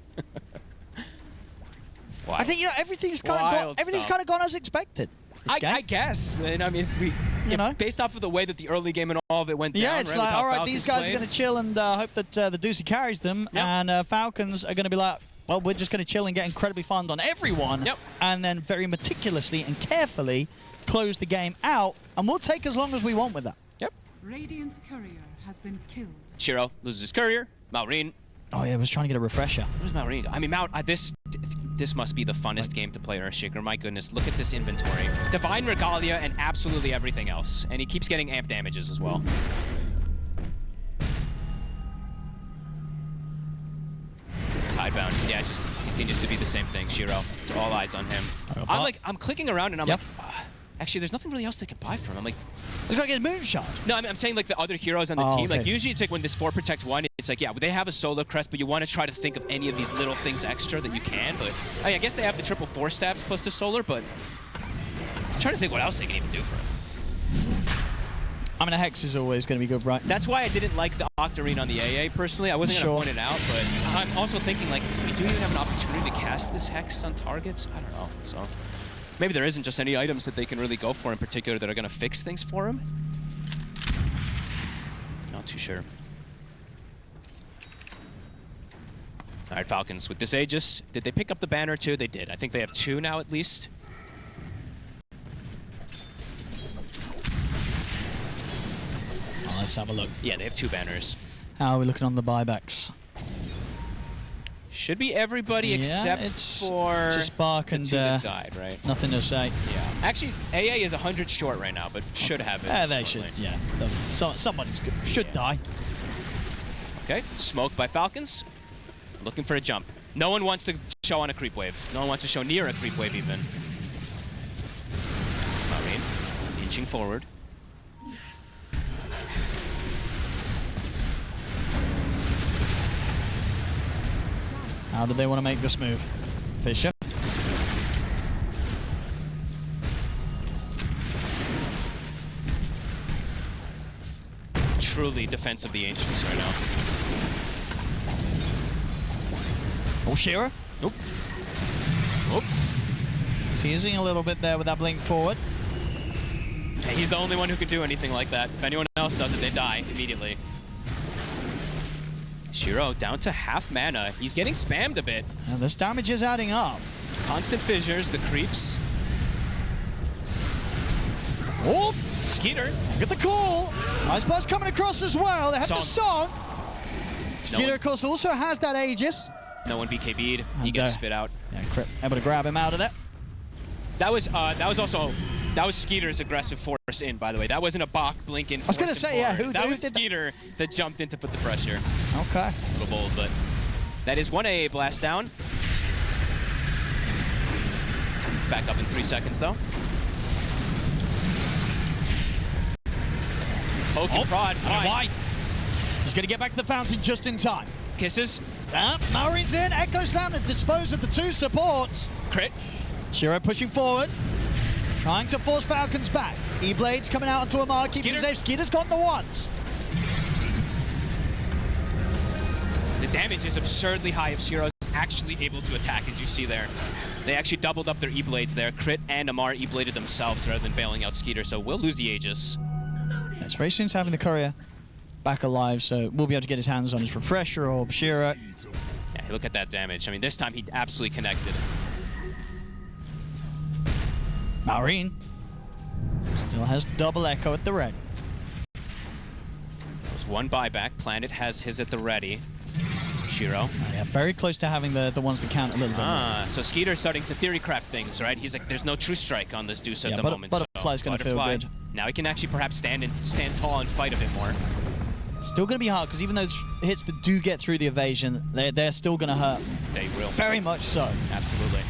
I think everything's kind of gone as expected. I guess. And I mean, based off of the way that the early game and all of it went down. Yeah, it's right, like, all right, Falcons these guys played. are going to chill and hope that the Deucey carries them, and Falcons are going to be like, well, we're just going to chill and get incredibly farmed on everyone, and then very meticulously and carefully close the game out, and we'll take as long as we want with that. Yep. Radiant's courier has been killed. Shiro loses his courier. Maureen. Oh yeah, I was trying to get a refresher. Where's Maureen? I mean, this must be the funnest game to play Earthshaker. My goodness, look at this inventory. Divine Regalia and absolutely everything else. And he keeps getting amp damages as well. Tidebound, yeah, it just continues to be the same thing. Shiro, it's all eyes on him. I'm clicking around and I'm like, actually, there's nothing really else they can buy from. I'm like, he's got to get a moonshot. No, I'm saying like the other heroes on the team. Like usually it's like when this 4 protect 1, it's like, yeah, they have a solo crest, but you want to try to think of any of these little things extra that you can. But I guess they have the triple 4 staffs plus the solar, but I'm trying to think what else they can even do for him. I mean, a Hex is always going to be good, right? That's why I didn't like the Octarine on the AA personally. I wasn't going to point it out, but I'm also thinking like, we do even have an opportunity to cast this Hex on targets. I don't know. So maybe there isn't just any items that they can really go for in particular that are going to fix things for him. Not too sure. All right, Falcons with this Aegis. Did they pick up the banner too? They did. I think they have 2 now at least. Let's have a look. Yeah, they have 2 banners. How are we looking on the buybacks? Should be everybody except for just Spark and that died, right? Nothing to say. Yeah. Actually, AA is 100 short right now, but should have it. Yeah, they should. Yeah. Somebody's good. Should die. Okay. Smoke by Falcons. Looking for a jump. No one wants to show on a creep wave. No one wants to show near a creep wave even. Maureen inching forward. How do they want to make this move? Fisher. Truly defense of the Ancients right now. Oh, Shira. Nope. Nope. Teasing a little bit there with that blink forward. Hey, he's the only one who can do anything like that. If anyone else does it, they die immediately. Shiro down to half mana. He's getting spammed a bit. And this damage is adding up. Constant fissures, the creeps. Oh! Skeeter. Get the call. Ice Blast coming across as well. They have the song. Skeeter, of course, also has that Aegis. No one BKB'd. He gets spit out. Yeah, able to grab him out of there. That was Skeeter's aggressive force in, by the way. That wasn't a Bach blink in. I was going to say, yeah, that was Skeeter that jumped in to put the pressure. Okay. A little bold, but that is 1 AA blast down. It's back up in 3 seconds, though. Poke and prod. Why? He's going to get back to the fountain just in time. Kisses. Maureen's in. Echo Slam to dispose of the 2 supports. Crit. Shiro pushing forward. Trying to force Falcons back. E-Blades coming out onto a mark. Keeps him safe. Skeeter's got the ones. The damage is absurdly high if Shiro's actually able to attack, as you see there. They actually doubled up their E-Blades there. Crit and Amar E-Bladed themselves rather than bailing out Skeeter, so we'll lose the Aegis. It's very soon to having the courier back alive, so we'll be able to get his hands on his refresher orb. Shiro. Yeah, look at that damage. I mean, this time he absolutely connected. Maureen still has the double echo at the ready. There's 1 buyback. Planet has his at the ready. Shiro. Yeah, very close to having the ones that count a little bit. So Skeeter's starting to theory craft things, right? He's like, there's no true strike on this Deuce at the moment. Butterfly's going to feel good. Now he can actually perhaps stand tall and fight a bit more. It's still going to be hard, because even those hits that do get through the evasion, they're still going to hurt. They will. Very much so. Absolutely.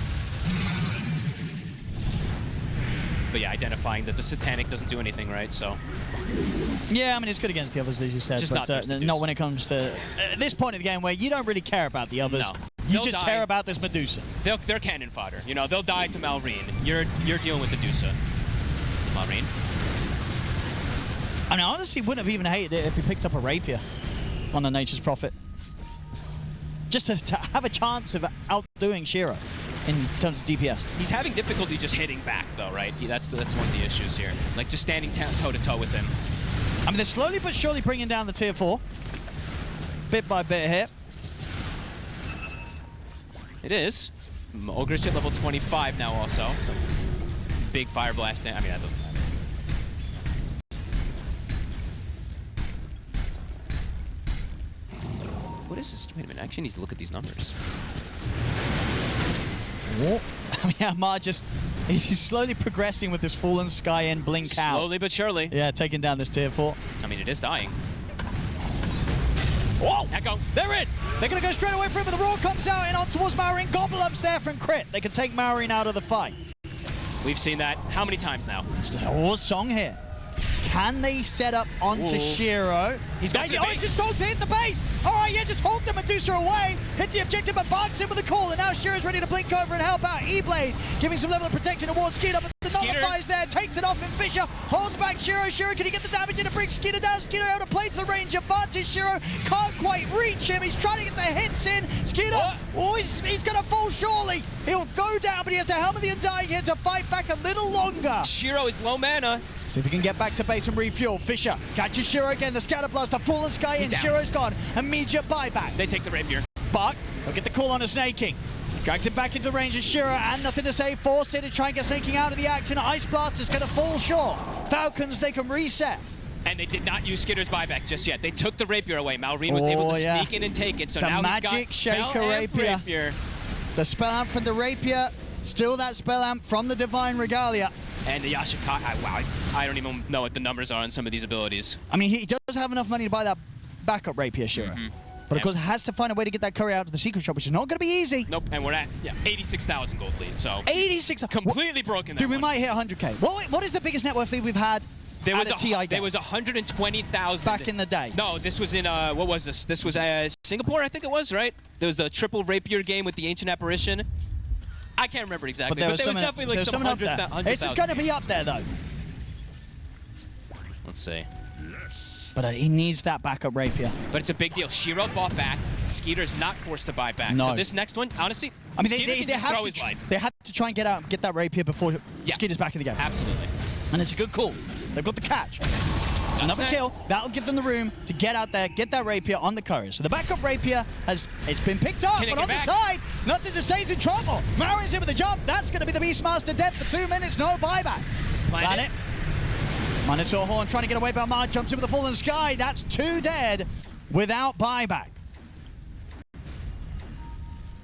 But yeah, identifying that the Satanic doesn't do anything, right? So Yeah, I mean, it's good against the others, as you said, Just but not when it comes to this point of the game where you don't really care about the others. No. You They'll just die. care about this Medusa. they're cannon fodder. You know, they'll die to Malrine. You're dealing with the Dusa. Malrine. I mean, I honestly wouldn't have even hated it if he picked up a Rapier on the Nature's Prophet. Just to have a chance of outdoing Shiro in terms of DPS. He's having difficulty just hitting back, though, right? That's one of the issues here. Like, just standing toe-to-toe with him. I mean, they're slowly but surely bringing down the tier 4. Bit by bit here. It is. Ogre's hit level 25 now also. So big fire blast. I mean, that doesn't matter. What is this? Wait a minute. I actually need to look at these numbers. What? I mean, Amar he's slowly progressing with this Fallen Sky and blink out. Slowly but surely. Yeah, taking down this tier 4. I mean, it is dying. Whoa! Echo. They're in! They're going to go straight away for him, but the Roar comes out and on towards Maureen. Gobble up's there from crit. They can take Maureen out of the fight. We've seen that how many times now? Oh, Song here. Can they set up onto Shiro? He's got to the he's base. just sold to hit the base. All right, yeah, just hold the Medusa away. Hit the objective, but Barks in with a call, and now Shiro's ready to blink over and help out. E-Blade giving some level of protection towards Skeeter, but the Nullifier's there, takes it off, and Fisher holds back Shiro. Shiro, can he get the damage in to bring Skeeter down? Skeeter able to play to the range advantage. Shiro can't quite reach him. He's trying to get the hits in. Skeeter, he's going to fall surely. He'll go down, but he has the Helm of the Undying here to fight back a little longer. Shiro is low mana. See if he can get back to base and refuel. Fisher catches Shiro again. The Scatter Blast, the Fallen Sky in. Shiro's gone. Immediate buyback. They take the rapier. But he'll get the call on a Snake King. Drags him back into the range of Shiro and nothing to say. Force it to try and get Snake King out of the action. Ice Blast is going to fall short. Falcons, they can reset. And they did not use Skitter's buyback just yet. They took the rapier away. Malrine was able to sneak in and take it. So The now Magic he's got Shaker spell and rapier. The Spell Amp from the Rapier. Still that Spell Amp from the Divine Regalia. And the Yashika, wow, I don't even know what the numbers are on some of these abilities. I mean, he does have enough money to buy that backup Rapier, Shiro. But of course, has to find a way to get that curry out to the secret shop, which is not going to be easy. Nope, and we're at 86,000 gold lead, so 86. completely broken. Dude, we might hit 100k. What is the biggest net worth lead we've had? There was at a TI game? There was 120,000 back in the day. No, this was in what was this? This was Singapore, I think it was, right? There was the triple rapier game with the ancient apparition. I can't remember exactly, but there was definitely like some 100,000. This is going to be up there though. Let's see. But he needs that backup rapier. But it's a big deal. Shiro bought back. Skeeter's not forced to buy back. No. So this next one, honestly, I mean, Skeeter can just throw his life. They had to try and get out and get that rapier before Skeeter's back in the game. Absolutely. And it's a good call. They've got the catch. It's another kill. That'll give them the room to get out there, get that rapier on the courier. So the backup rapier it's been picked up, but on the side, nothing to say is in trouble. Marin's in with the jump. That's going to be the Beastmaster dead for 2 minutes. No buyback. Planet. Minotaur Horn trying to get away, but Mar jumps in with the Fallen Sky. That's 2 dead without buyback.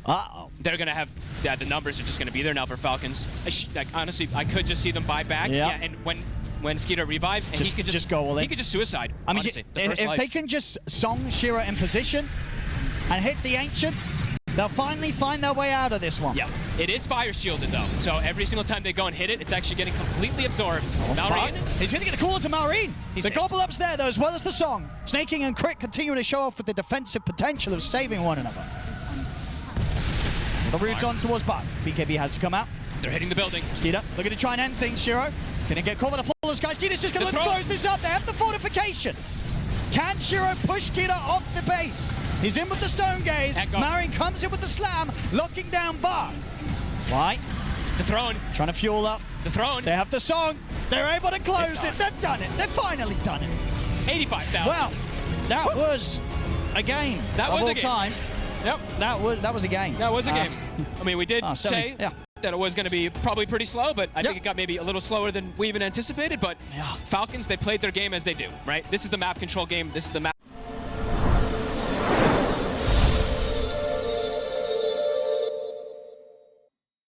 Uh-oh. They're going to have, the numbers are just going to be there now for Falcons. Like, honestly, I could just see them buy back. Yep. Yeah, and when Skeeter revives, and he could just go all in. He could just suicide. I mean, honestly, if they can just song Shiro in position and hit the Ancient, they'll finally find their way out of this one. Yeah, it is fire shielded though, so every single time they go and hit it, it's actually getting completely absorbed. Malrine. He's going to get the call to Malrine. The hit. Gobble Up's there though, as well as the song. Snaking and Crit continuing to show off with the defensive potential of saving one another. The route's on towards Buck. BKB has to come out. They're hitting the building. Skeeter looking to try and end things, Shiro. He's going to get caught by the Fallen Sky. Skeeter's just going to close this up. They have the fortification. Can Shiro push Skeeter off the base? He's in with the Stone Gaze. Marin comes in with the slam, locking down Bar. Why? The throne. Trying to fuel up. The throne. They have the song. They're able to close it. They've done it. They've finally done it. 85,000. Well, that was a game that of was all a game. time. Yep. That was a game. That was a game. I mean, we did say yeah. that it was going to be probably pretty slow, but I think it got maybe a little slower than we even anticipated. But Falcons, they played their game as they do, right? This is the map control game. This is the map